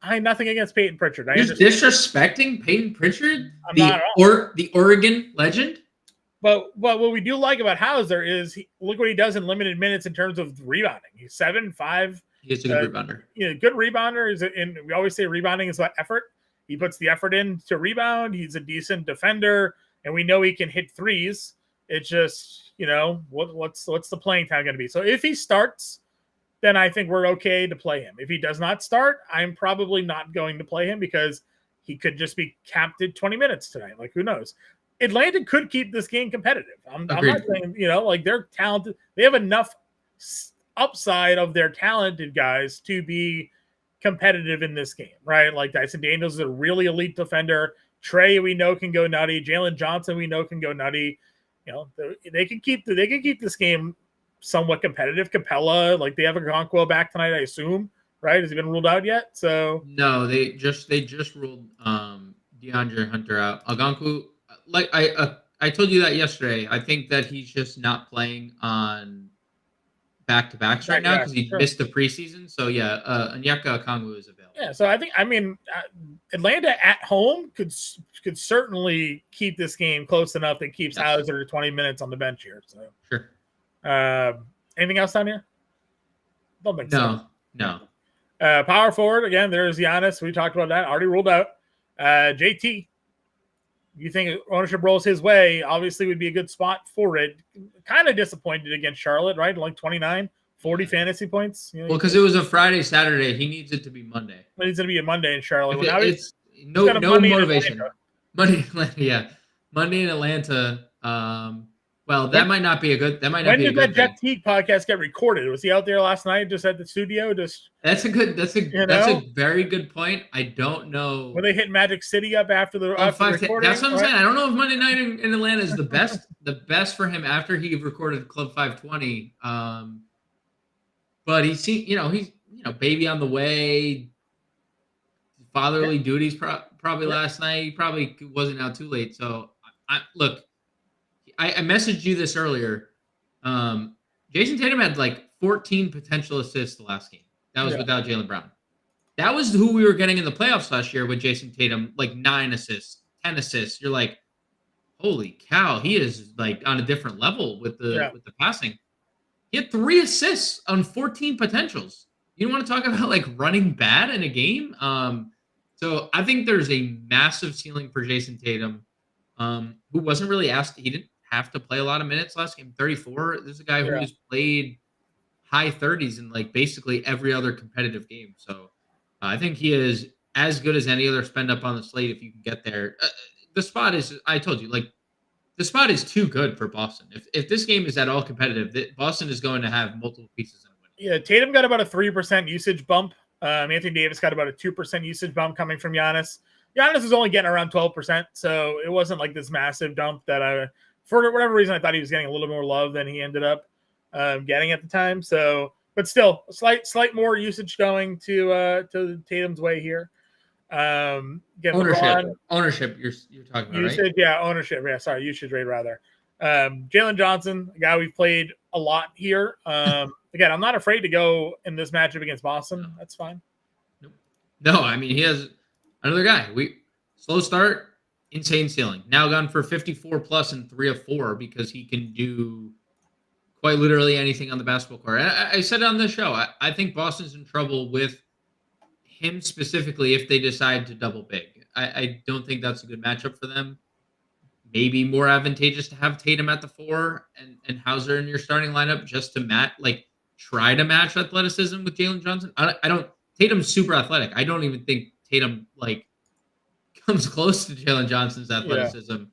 I have nothing against Peyton Pritchard. You're disrespecting Peyton Pritchard, the Oregon legend. But what we do like about Hauser is look what he does in limited minutes in terms of rebounding. He's 7'5". He's a good rebounder. Good rebounder. And we always say rebounding is about effort. He puts the effort in to rebound. He's a decent defender, and we know he can hit threes. It's just what's the playing time going to be? So if he starts, then I think we're okay to play him. If he does not start, I'm probably not going to play him because he could just be capped at 20 minutes tonight. Who knows? Atlanta could keep this game competitive. I'm not saying, they're talented. They have enough upside of their talented guys to be competitive in this game, right? Dyson Daniels is a really elite defender. Trey, we know, can go nutty. Jalen Johnson, we know, can go nutty. They can keep this game somewhat competitive. Capella, like they have a Okonkwo back tonight, I assume, right? Has he been ruled out yet? So no, they just ruled DeAndre Hunter out. Algonquin, like I told you that yesterday. I think that he's just not playing on back-to-backs right now because he missed the preseason. So yeah, Onyeka Okongwu is available. Yeah, so I mean, Atlanta at home could certainly keep this game close enough that keeps Hauser to 20 minutes on the bench here. So sure. Anything else down here? Don't think so. No. Power forward again. There's Giannis. We talked about that. Already ruled out. JT. You think ownership rolls his way? Obviously, would be a good spot for it. Kind of disappointed against Charlotte, right? Like 29, 40 fantasy points. Well, because it was a Friday, Saturday. He needs it to be Monday. It needs to be a Monday in Charlotte. It's no motivation. Monday, yeah. Monday in Atlanta. Well, that might not be a good. When did that Jeff Teague podcast get recorded? Was he out there last night, just at the studio? That's a very good point. I don't know. Were they hitting Magic City up after the recording? That's what I'm saying. I don't know if Monday night in Atlanta is the best. The best for him after he recorded Club 520. But he's baby on the way. Fatherly duties probably last night. He probably wasn't out too late. So I messaged you this earlier. Jason Tatum had like 14 potential assists the last game. That was without Jaylen Brown. That was who we were getting in the playoffs last year with Jason Tatum, like 9 assists, 10 assists. You're like, holy cow, he is like on a different level with the passing. He had 3 assists on 14 potentials. You don't want to talk about like running bad in a game. So I think there's a massive ceiling for Jason Tatum, who wasn't really asked. He didn't have to play a lot of minutes last game. 34. This is a guy who has played high 30s in like basically every other competitive game. So I think he is as good as any other spend up on the slate if you can get there. The spot is, I told you, like the spot is too good for Boston. If this game is at all competitive, Boston is going to have multiple pieces in a win. Yeah, Tatum got about a 3% usage bump. Anthony Davis got about a 2% usage bump coming from Giannis. Giannis is only getting around 12%, so it wasn't like this massive dump that for whatever reason, I thought he was getting a little more love than he ended up getting at the time. So, but still, a slight more usage going to Tatum's way here. Ownership. You're talking about usage, right? Yeah, ownership. Yeah, sorry, usage rate rather. Jalen Johnson, a guy we've played a lot here. Again, I'm not afraid to go in this matchup against Boston. No. That's fine. No, I mean he has another guy. Slow start. Insane ceiling. Now gone for 54 plus and 3 of 4 because he can do quite literally anything on the basketball court. I said it on the show. I think Boston's in trouble with him specifically if they decide to double big. I don't think that's a good matchup for them. Maybe more advantageous to have Tatum at the 4 and Hauser in your starting lineup just to try to match athleticism with Jalen Johnson. Tatum's super athletic. I don't even think Tatum comes close to Jalen Johnson's athleticism,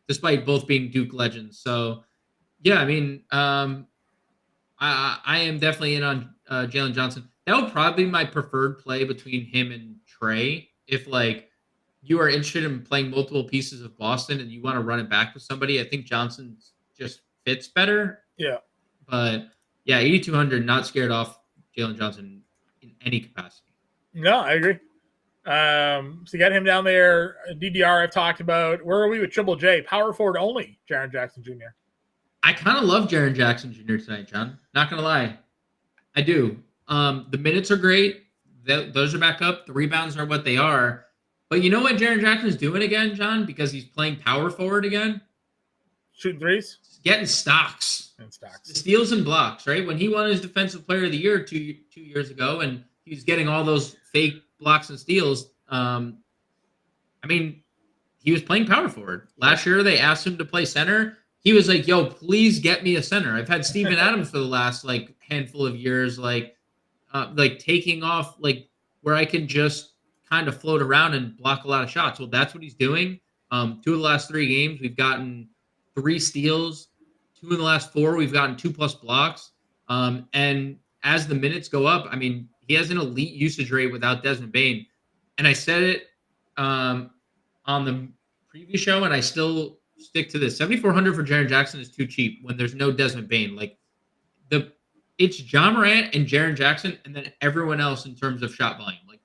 despite both being Duke legends. So, yeah, I mean, I am definitely in on Jalen Johnson. That would probably be my preferred play between him and Trey. If you are interested in playing multiple pieces of Boston and you want to run it back with somebody, I think Johnson just fits better. Yeah. But yeah, 8,200, not scared off Jalen Johnson in any capacity. No, I agree. So you got him down there. DDR I've talked about. Where are we with Triple J? Power forward only, Jaren Jackson Jr. I kind of love Jaren Jackson Jr. tonight, John. Not going to lie. I do. The minutes are great. Those are back up. The rebounds are what they are. But you know what Jaren Jackson is doing again, John? Because he's playing power forward again? Shooting threes? He's getting stocks. The steals and blocks, right? When he won his Defensive Player of the Year two years ago and he was getting all those fake blocks and steals, I mean, he was playing power forward. Last year, they asked him to play center. He was like, yo, please get me a center. I've had Steven Adams for the last, handful of years, taking off, where I can just kind of float around and block a lot of shots. Well, that's what he's doing. 2 of the last 3 games, we've gotten 3 steals. 2 in the last 4, we've gotten 2+ blocks. And as the minutes go up, I mean, he has an elite usage rate without Desmond Bane. And I said it on the previous show, and I still stick to this. 7,400 for Jaren Jackson is too cheap when there's no Desmond Bane. it's John Morant and Jaren Jackson, and then everyone else in terms of shot volume. Like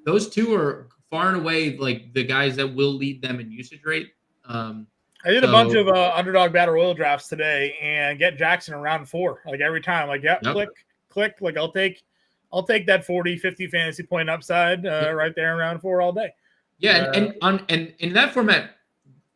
those two are far and away like the guys that will lead them in usage rate. I did a bunch of underdog battle royal drafts today and get Jackson in round 4. Like every time, like click. Like I'll take that 40, 50 fantasy point upside right there in round 4 all day. Yeah, and in that format,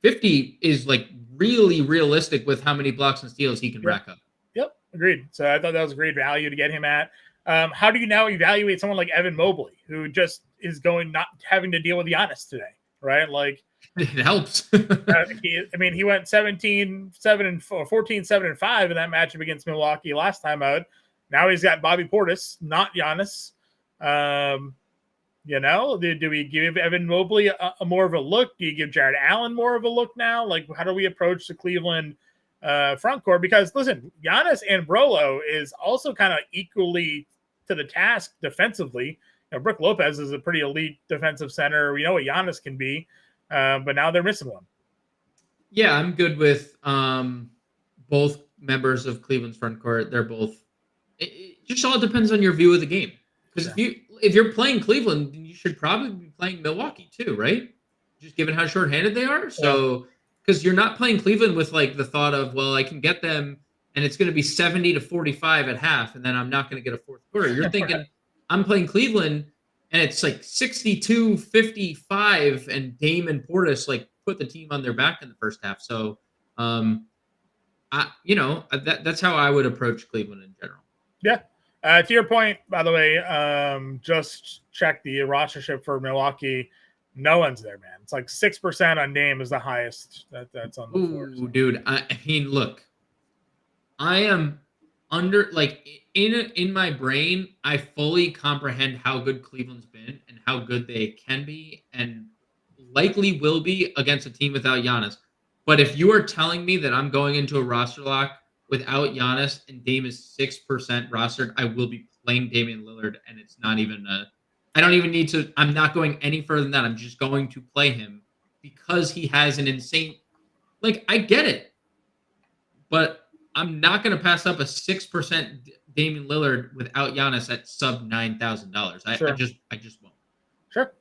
50 is like really realistic with how many blocks and steals he can rack up. Yep, agreed. So I thought that was a great value to get him at. How do you now evaluate someone like Evan Mobley, who just is not having to deal with Giannis today, right? Like it helps. He went 14, 7, and 5 in that matchup against Milwaukee last time out. Now he's got Bobby Portis, not Giannis. Do we give Evan Mobley a more of a look? Do you give Jared Allen more of a look now? Like, how do we approach the Cleveland front court? Because listen, Giannis and Brolo is also kind of equally to the task defensively. Brook Lopez is a pretty elite defensive center. We know what Giannis can be, but now they're missing one. Yeah, I'm good with both members of Cleveland's front court. They're both. It just all depends on your view of the game. Because if you're playing Cleveland, then you should probably be playing Milwaukee too, right? Just given how shorthanded they are. So because you're not playing Cleveland with like the thought of, well, I can get them and it's going to be 70-45 at half, and then I'm not going to get a fourth quarter. You're thinking I'm playing Cleveland and it's like 62-55, and Dame and Portis like put the team on their back in the first half. So, that's how I would approach Cleveland in general. Yeah. To your point, by the way, just check the rostership for Milwaukee. No one's there, man. It's like 6% on Dame is the highest that's on the floor. So. Dude, I mean, look, I am under like in my brain, I fully comprehend how good Cleveland's been and how good they can be and likely will be against a team without Giannis. But if you are telling me that I'm going into a roster lock without Giannis and Dame is 6% rostered, I will be playing Damian Lillard, and it's not even I don't even need to. I'm not going any further than that. I'm just going to play him because he has an insane. Like, I get it, but I'm not going to pass up a 6% Damian Lillard without Giannis at sub $9,000. I just won't. Sure.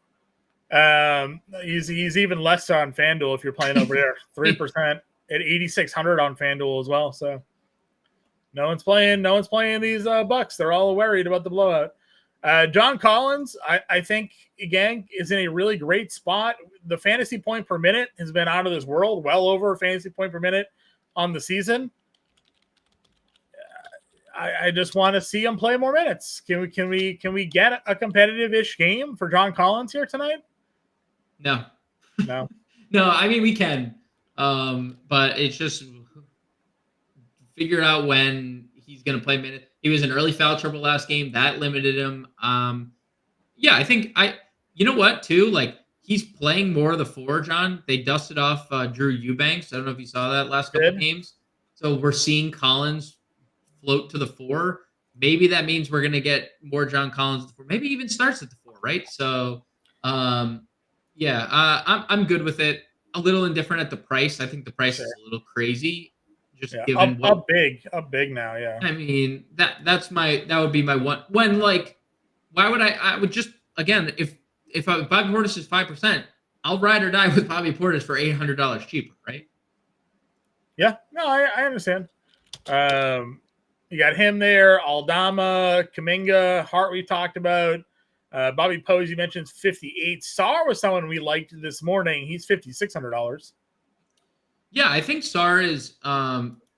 He's even less on FanDuel if you're playing over there. 3% at 8,600 on FanDuel as well. So. No one's playing these Bucks. They're all worried about the blowout. John Collins, I think, again, is in a really great spot. The fantasy point per minute has been out of this world, well over a fantasy point per minute on the season. I just want to see him play more minutes. Can we get a competitive-ish game for John Collins here tonight? No. No. No, I mean, we can. But it's just figure out when he's going to play minutes. He was in early foul trouble last game. That limited him. I think you know what, too? Like, he's playing more of the 4, John. They dusted off Drew Eubanks. I don't know if you saw that last couple of games. So we're seeing Collins float to the 4. Maybe that means we're going to get more John Collins at the 4. Maybe even starts at the 4, right? So, I'm good with it. A little indifferent at the price. I think the price is a little crazy. Just given up big now. Yeah. I mean, that would be my one. When like, why would I would just, again, if Bobby Portis is 5%, I'll ride or die with Bobby Portis for $800 cheaper, right? Yeah, no, I understand. You got him there, Aldama, Kuminga, Hart we talked about. Bobby Posey mentions 58. Sarr was someone we liked this morning. He's $5,600. Yeah, I think Sarr is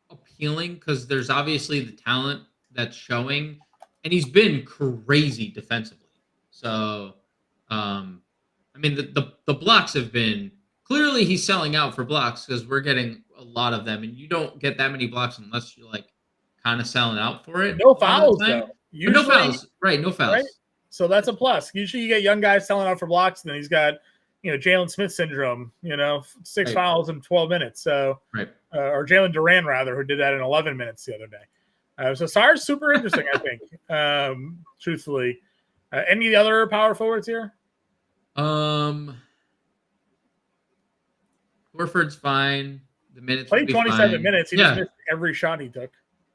appealing because there's obviously the talent that's showing, and he's been crazy defensively. So, I mean, the blocks have been clearly he's selling out for blocks because we're getting a lot of them, and you don't get that many blocks unless you're like kind of selling out for it. No fouls though. Usually, no fouls, right? No fouls. Right? So that's a plus. Usually, you get young guys selling out for blocks, and then he's got Jalen Smith syndrome, 6 fouls in 12 minutes. So, or Jalen Duran, rather, who did that in 11 minutes the other day. So Sarr's super interesting, I think, truthfully. Any other power forwards here? Horford's fine. The minutes played 27 minutes. He just missed every shot he took.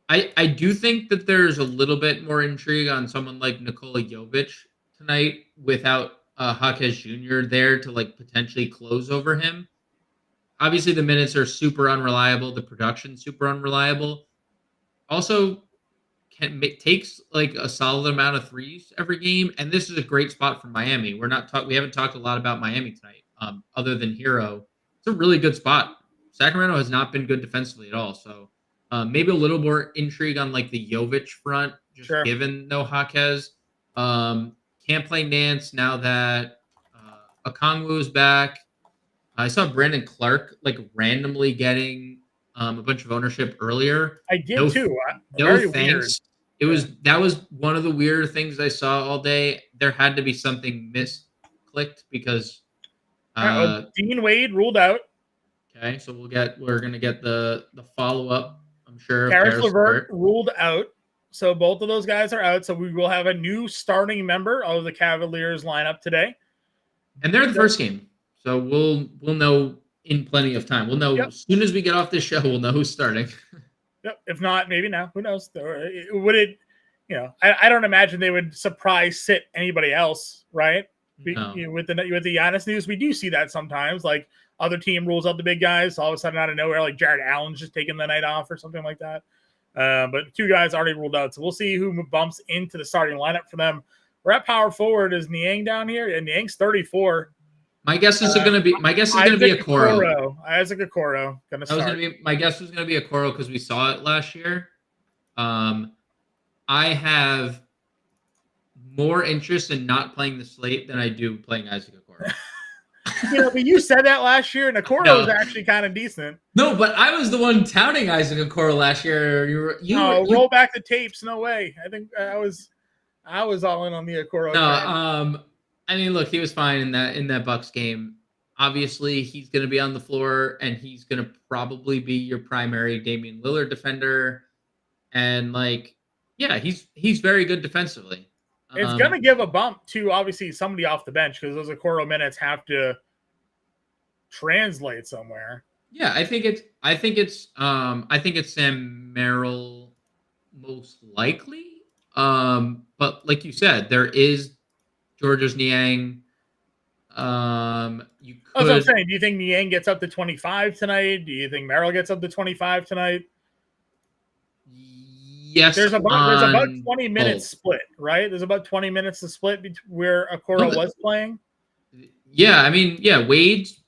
I do think that there's a little bit more intrigue on someone like Nikola Jovic tonight without Jaquez Jr. there to like potentially close over him. Obviously, the minutes are super unreliable. The production super unreliable. Also, takes like a solid amount of threes every game, and this is a great spot for Miami. We haven't talked a lot about Miami tonight, other than Hero. It's a really good spot. Sacramento has not been good defensively at all, so maybe a little more intrigue on like the Jovic front, just given no Jaquez. Can't play Nance now that Okongwu is back. I saw Brandon Clark like randomly getting a bunch of ownership earlier. I did too. No thanks. Weird. That was one of the weirder things I saw all day. There had to be something misclicked because Dean Wade ruled out. Okay, so we're gonna get the follow up. I'm sure. Karis LeVert ruled out. So both of those guys are out. So we will have a new starting member of the Cavaliers lineup today. And they're the first game. So we'll know in plenty of time. We'll know as soon as we get off this show, we'll know who's starting. Yep. If not, maybe now. Who knows? Would it, I don't imagine they would surprise sit anybody else, right? No. With the Giannis news, we do see that sometimes. Like other team rules out the big guys, all of a sudden out of nowhere, like Jared Allen's just taking the night off or something like that. But two guys already ruled out. So we'll see who bumps into the starting lineup for them. We're at power forward. Is Niang down here? And Niang's 34. My guess is going to be Okoro. Isaac Okoro going to start. My guess was going to be Okoro because we saw it last year. I have more interest in not playing the slate than I do playing Isaac Okoro. But you said that last year, and Okoro was actually kind of decent. No, but I was the one touting Isaac Okoro last year. Roll back the tapes. No way. I think I was all in on the Okoro. No, I mean, look, he was fine in that Bucks game. Obviously, he's going to be on the floor, and he's going to probably be your primary Damian Lillard defender. And he's very good defensively. It's going to give a bump to obviously somebody off the bench because those Okoro minutes have to translate somewhere. Yeah, I think it's Sam Merrill most likely. But like you said, there is Georges Niang. That's what I'm saying. Do you think Niang gets up to 25 tonight? Do you think Merrill gets up to 25 tonight? Yes. There's about 20 minutes split, right? There's about 20 minutes to split where Okoro was playing. Yeah, I mean, Wade's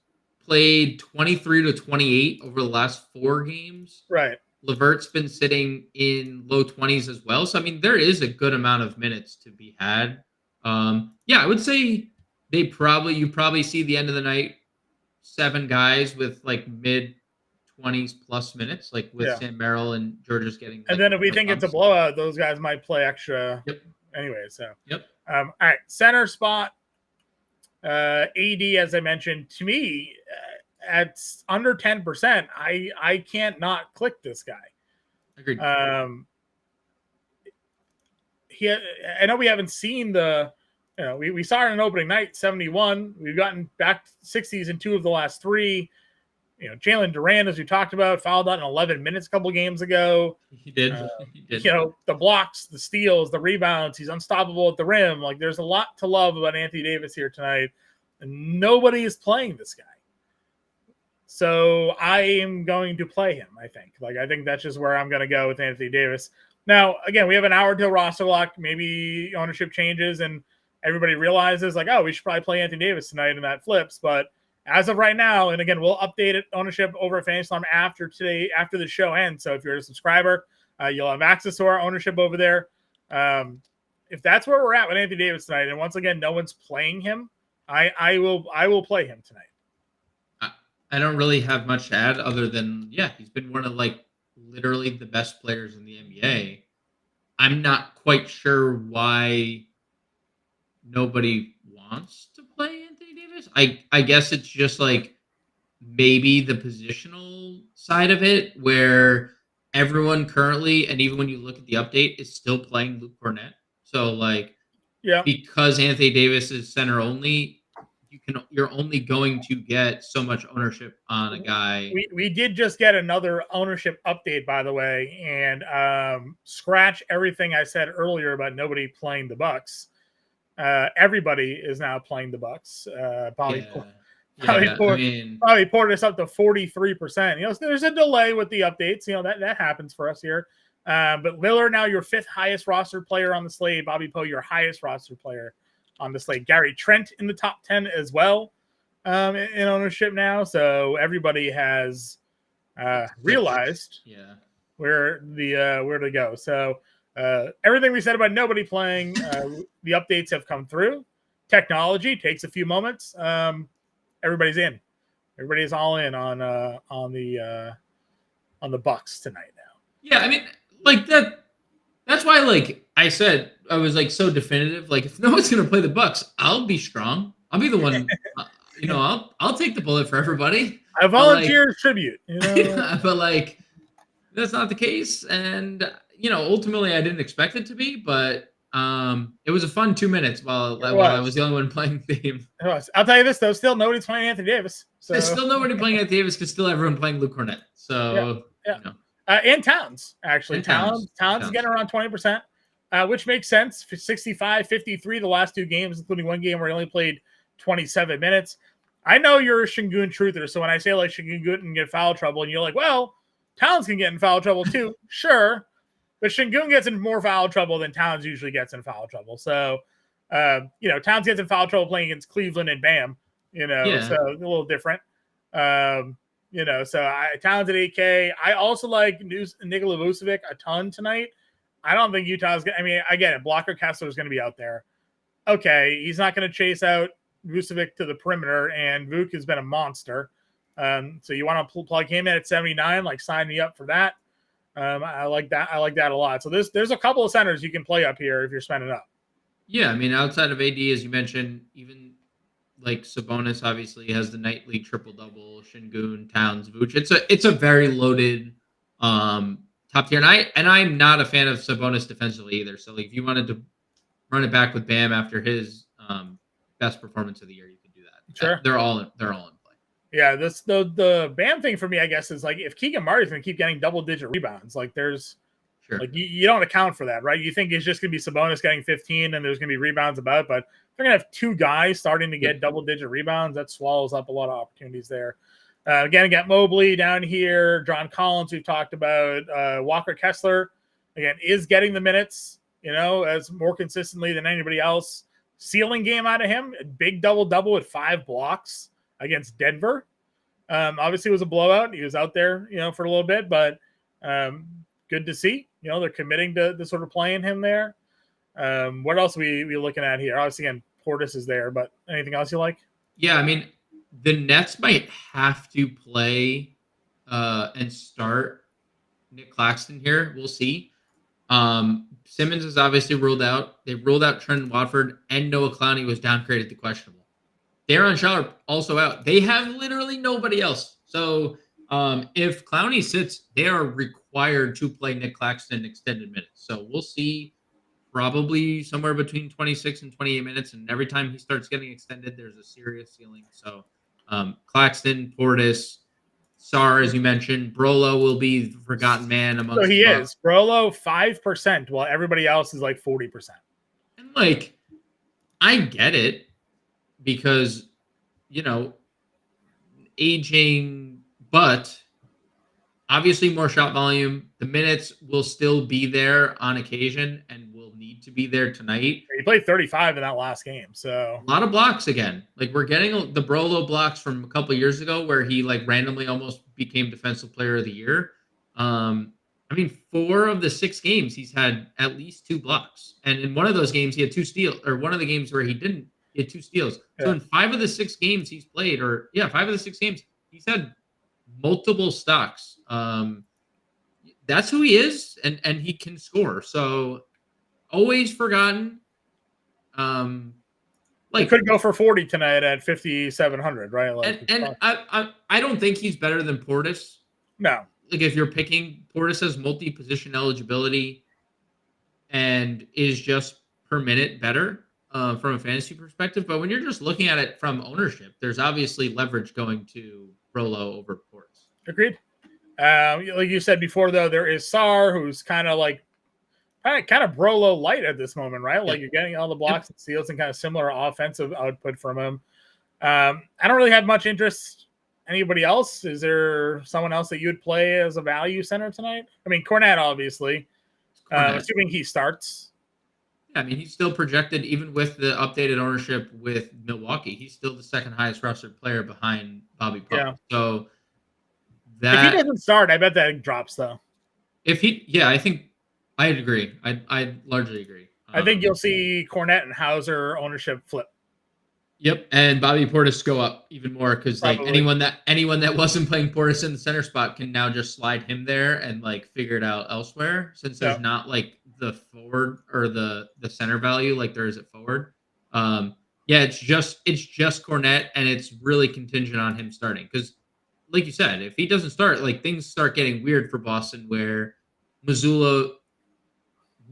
played 23 to 28 over the last 4 games. Right. LeVert's been sitting in low 20s as well. So, I mean, there is a good amount of minutes to be had. I would say you probably see the end of the night 7 guys with like mid 20s plus minutes, like with Sam Merrill and Georges getting. And then if we think it's a blowout, those guys might play extra. Yep. Anyway, so. Yep. All right, center spot. AD, as I mentioned, to me, at under 10%, I can't not click this guy. Agreed. I know we haven't seen we saw it in opening night, 71. We've gotten back to 60s in 2 of the last 3. Jalen Duran, as we talked about, fouled out in 11 minutes a couple games ago. He did. The blocks, the steals, the rebounds. He's unstoppable at the rim. Like, there's a lot to love about Anthony Davis here tonight. And nobody is playing this guy. So I am going to play him, I think. I think that's just where I'm going to go with Anthony Davis. Now, again, we have an hour till roster lock. Maybe ownership changes and everybody realizes, we should probably play Anthony Davis tonight, and that flips. But as of right now, and again, we'll update it ownership over at Fantasy Alarm after the show ends. So if you're a subscriber, you'll have access to our ownership over there. If that's where we're at with Anthony Davis tonight, and once again, no one's playing him, I will play him tonight. I don't really have much to add other than, he's been one of literally the best players in the NBA. I'm not quite sure why nobody wants to play Anthony Davis. I guess it's just maybe the positional side of it where everyone currently, and even when you look at the update, is still playing Luke Cornett. So because Anthony Davis is center only, you're only going to get so much ownership on a guy. We did just get another ownership update, by the way, and scratch everything I said earlier about nobody playing the Bucks. Everybody is now playing the Bucks. Probably poured us up to 43%. You know, so there's a delay with the updates. You know, that happens for us here. But Lillard now your 5th highest roster player on the slate. Bobby Poe your highest roster player on the slate. Gary Trent in the top 10 as well in ownership now. So everybody has realized where to go. So everything we said about nobody playing, the updates have come through. Technology takes a few moments. Everybody's in. Everybody's all in on the Bucks tonight now. Yeah, I mean, like that. That's why, like I said, I was like so definitive. Like, if no one's gonna play the Bucks, I'll be strong. I'll be the one. I'll take the bullet for everybody. I volunteer tribute. You know? But like, that's not the case, and ultimately, I didn't expect it to be, but it was a fun 2 minutes while I was the only one playing the game. I'll tell you this though, still nobody's playing Anthony Davis. So there's still nobody playing Anthony Davis because still everyone playing Luke Cornett. So and Towns actually. Towns is getting around 20%, which makes sense. 65, 53 the last 2 games, including one game where he only played 27 minutes. I know you're a Şengün truther, so when I say like Şengün can get foul trouble, and you're like, well, Towns can get in foul trouble too. Sure. But Şengün gets in more foul trouble than Towns usually gets in foul trouble. So, Towns gets in foul trouble playing against Cleveland and Bam, so a little different. So Towns at 8K. I also like Nikola Vucevic a ton tonight. I don't think Utah's going to, I mean, I get it. Blocker Kessler is going to be out there. Okay. He's not going to chase out Vucevic to the perimeter, and Vuk has been a monster. So you want to plug him in at 79, like sign me up for that. I like that. I like that a lot. So there's a couple of centers you can play up here if you're spending up. Yeah, I mean, outside of AD, as you mentioned, even like Sabonis obviously has the nightly triple-double, Şengün, Towns, Vooch. It's a very loaded top tier. And I'm not a fan of Sabonis defensively either. So like, if you wanted to run it back with Bam after his best performance of the year, you can do that. Sure. They're all in play. Yeah, the Bam thing for me, I guess, is like if Keegan Murray's going to keep getting double-digit rebounds, like there's like you don't account for that, right? You think it's just going to be Sabonis getting 15 and there's going to be rebounds about, but they're going to have 2 guys starting to get double-digit rebounds. That swallows up a lot of opportunities there. Again, got Mobley down here, John Collins, we've talked about, Walker Kessler, again, is getting the minutes, as more consistently than anybody else. Ceiling game out of him, big double-double with 5 blocks against Denver. Obviously it was a blowout. He was out there, for a little bit, but good to see. They're committing to sort of playing him there. What else are we looking at here? Obviously, again, Portis is there, but anything else you like? Yeah, I mean, the Nets might have to play and start Nick Claxton here. We'll see. Simmons is obviously ruled out. They ruled out Trent Watford, and Noah Clowney was downgraded to questionable. Darren Sharp also out. They have literally nobody else. So if Clowney sits, they are required to play Nick Claxton extended minutes. So we'll see probably somewhere between 26 and 28 minutes. And every time he starts getting extended, there's a serious ceiling. So Claxton, Portis, Sarr, as you mentioned, Brolo will be the forgotten man amongst. So he is. Brolo 5%, while everybody else is like 40%. And like, I get it. Because, aging, but obviously more shot volume. The minutes will still be there on occasion and will need to be there tonight. He played 35 in that last game. So a lot of blocks again. Like we're getting the Brolo blocks from a couple of years ago where he like randomly almost became defensive player of the year. 4 of the 6 games he's had at least 2 blocks. And in one of those games he had 2 steals, or one of the games where he didn't, he had 2 steals. Yeah. So in 5 of the 6 games he's played, 5 of the 6 games, he's had multiple stocks. That's who he is, and he can score. So always forgotten. He could go for 40 tonight at 5,700, right? I don't think he's better than Portis. No. Like if you're picking, Portis has multi-position eligibility and is just per minute better. from a fantasy perspective. But when you're just looking at it from ownership, there's obviously leverage going to Rolo over Portis. Agreed. Like you said before, though, there is Sar, who's kind of Brolo light at this moment, right? Like you're getting all the blocks and steals and kind of similar offensive output from him. I don't really have much interest. Anybody else? Is there someone else that you would play as a value center tonight? I mean, Cornette, obviously. Assuming he starts. Yeah, I mean, he's still projected, even with the updated ownership with Milwaukee, he's still the second highest rostered player behind Bobby Pope. Yeah. So if he doesn't start, I bet that drops though. I think I'd agree. I largely agree. I think you'll see Cornette and Hauser ownership flip. Yep, and Bobby Portis go up even more because like anyone that wasn't playing Portis in the center spot can now just slide him there and like figure it out elsewhere since there's not like the forward or the center value like there is at forward. It's just Cornette, and it's really contingent on him starting because, like you said, if he doesn't start, like things start getting weird for Boston where Mazzulla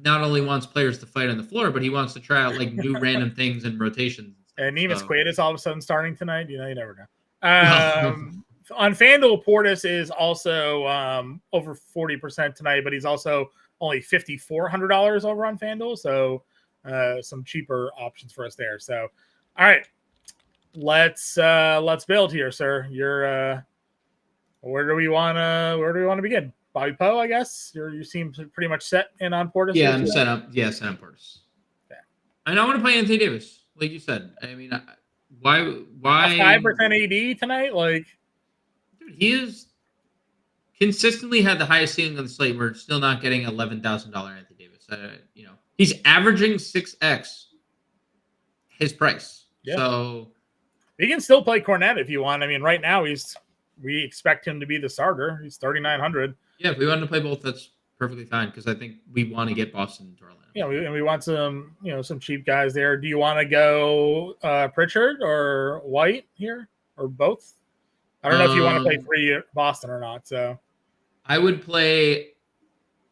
not only wants players to fight on the floor, but he wants to try out like new random things and rotations. And Neemias Quaid is all of a sudden starting tonight. You never know. On FanDuel, Portis is also over 40% tonight, but he's also only $5,400 over on FanDuel. So some cheaper options for us there. So, all right, let's build here, sir. You're where do we want to begin? Bobby Poe, I guess. You seem pretty much set in on Portis. Yeah, I'm set up. Yeah, set on Portis. Okay. And I want to play Anthony Davis. Like you said, I mean, why 5% AD tonight? Like, dude, he is consistently had the highest ceiling on the slate. We're still not getting $11,000 Anthony Davis. He's averaging 6x his price. Yeah. So he can still play Cornette if you want. I mean, right now we expect him to be the starter. He's 3,900. Yeah, if we want to play both, that's perfectly fine because I think we want to get Boston into Orlando. Yeah, we want some cheap guys there. Do you want to go Pritchard or White here or both? I don't know if you want to play 3 Boston or not. So I would play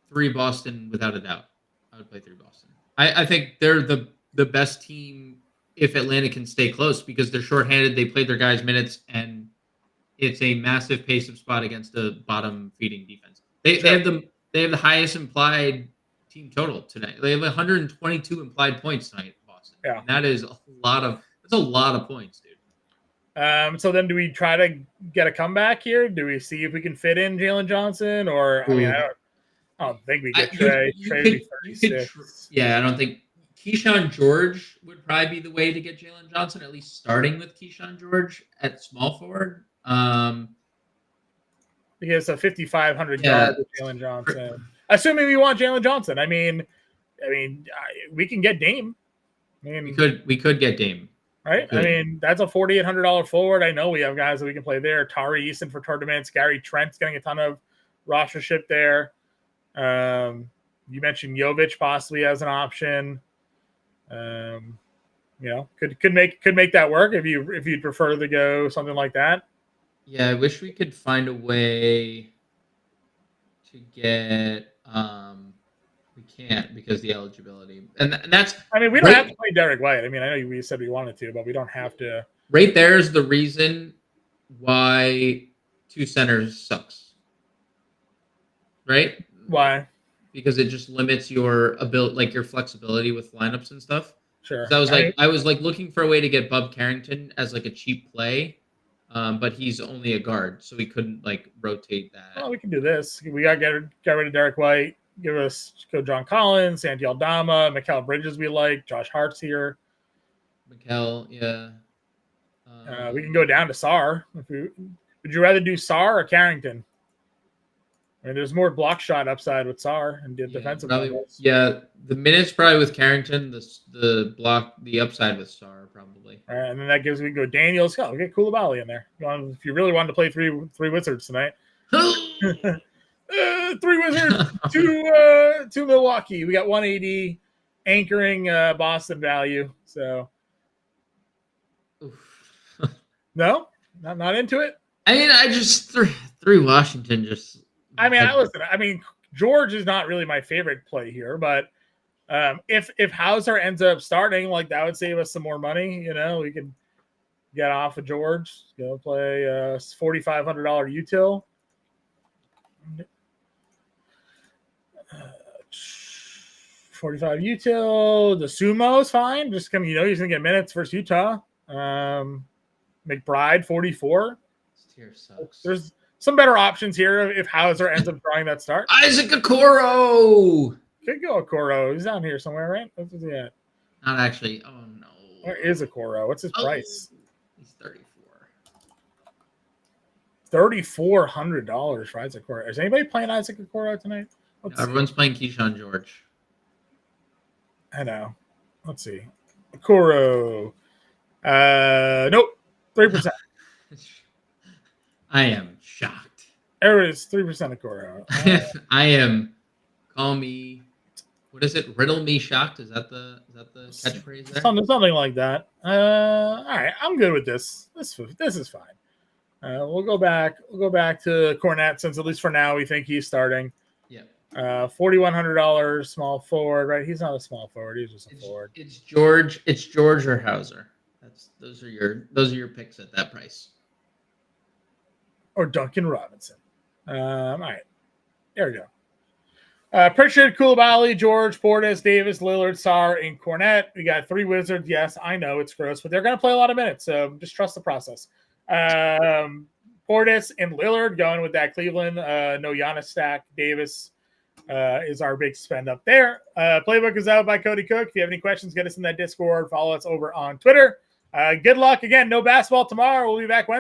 3 Boston without a doubt. I would play 3 Boston. I think they're the best team if Atlanta can stay close because they're shorthanded. They played their guys minutes and it's a massive pace of spot against a bottom feeding defense. They have the highest implied team total tonight. They have 122 implied points tonight, Boston. Yeah, and that is a lot of points, dude. So then, do we try to get a comeback here? Do we see if we can fit in Jalen Johnson, or I mean, I don't think we get Trey. Trey 36. I don't think Keyshawn George would probably be the way to get Jalen Johnson. At least starting with Keyshawn George at small forward. Because a 5,500 yards with Jalen Johnson. Assuming we want Jalen Johnson. I mean, we can get Dame. I mean, we could get Dame. Right? I mean, that's a $4,800 forward. I know we have guys that we can play there. Tari Eason for tournaments. Gary Trent's getting a ton of rostership there. You mentioned Jovic possibly as an option. Could make that work if you'd prefer to go something like that. Yeah, I wish we could find a way to get. We can't because the eligibility, and that's. I mean, we don't have to play Derek White. I mean, I know we said we wanted to, but we don't have to. Right there's the reason why 2 centers sucks. Right? Why? Because it just limits your ability, like your flexibility with lineups and stuff. Sure. So I was looking for a way to get Bub Carrington as like a cheap play. But he's only a guard, so we couldn't like rotate that. Well, we can do this. We got to get rid of Derek White. Go John Collins, Santi Aldama, Mikal Bridges. We like Josh Hart's here. Mikal, yeah. We can go down to Sar. Would you rather do Sar or Carrington? I mean, there's more block shot upside with Sar and defensive. Yeah, the minutes probably with Carrington, the upside with Sar probably. All right, and then that gives we go Daniels. We'll get Koulibaly in there. If you really wanted to play three Wizards tonight. 3 Wizards, 2 Milwaukee. We got 180 anchoring Boston value. So no, not into it. I mean, I just three Washington just. I mean, listen. I mean, George is not really my favorite play here, but If Hauser ends up starting, like that would save us some more money. You know, we could get off of George, go play $4,500 util. 45 util. The sumo is fine. Just come, you know, he's gonna get minutes versus Utah. McBride 44. This tier sucks. There's some better options here if Hauser ends up drawing that start. Isaac Okoro. Could go Okoro. He's down here somewhere, right? What's he at? Not actually. Oh no. Where is Okoro? What's his price? He's 34. $3,400 for Isaac Okoro. Is anybody playing Isaac Okoro tonight? No, everyone's playing Keyshawn George. I know. Let's see. Okoro. Nope. 3%. I am shocked. There it is. 3% Okoro. I am. Call me. What is it? Riddle me shocked. Is that the catchphrase there? Something like that. All right. I'm good with this. This is fine. We'll go back to Cornette since at least for now we think he's starting. Yeah. $4,100 small forward, right? He's not a small forward. He's just a forward. It's George. It's George or Hauser. Those are your picks at that price. Or Duncan Robinson. All right. There we go. Pritchard, Koulibaly, George, Portis, Davis, Lillard, Sarr, and Cornette. We got 3 Wizards. Yes, I know it's gross, but they're going to play a lot of minutes, so just trust the process. Portis and Lillard going with that Cleveland. No Giannis stack. Davis is our big spend up there. Playbook is out by Cody Cook. If you have any questions, get us in that Discord. Follow us over on Twitter. Good luck. Again, no basketball tomorrow. We'll be back Wednesday.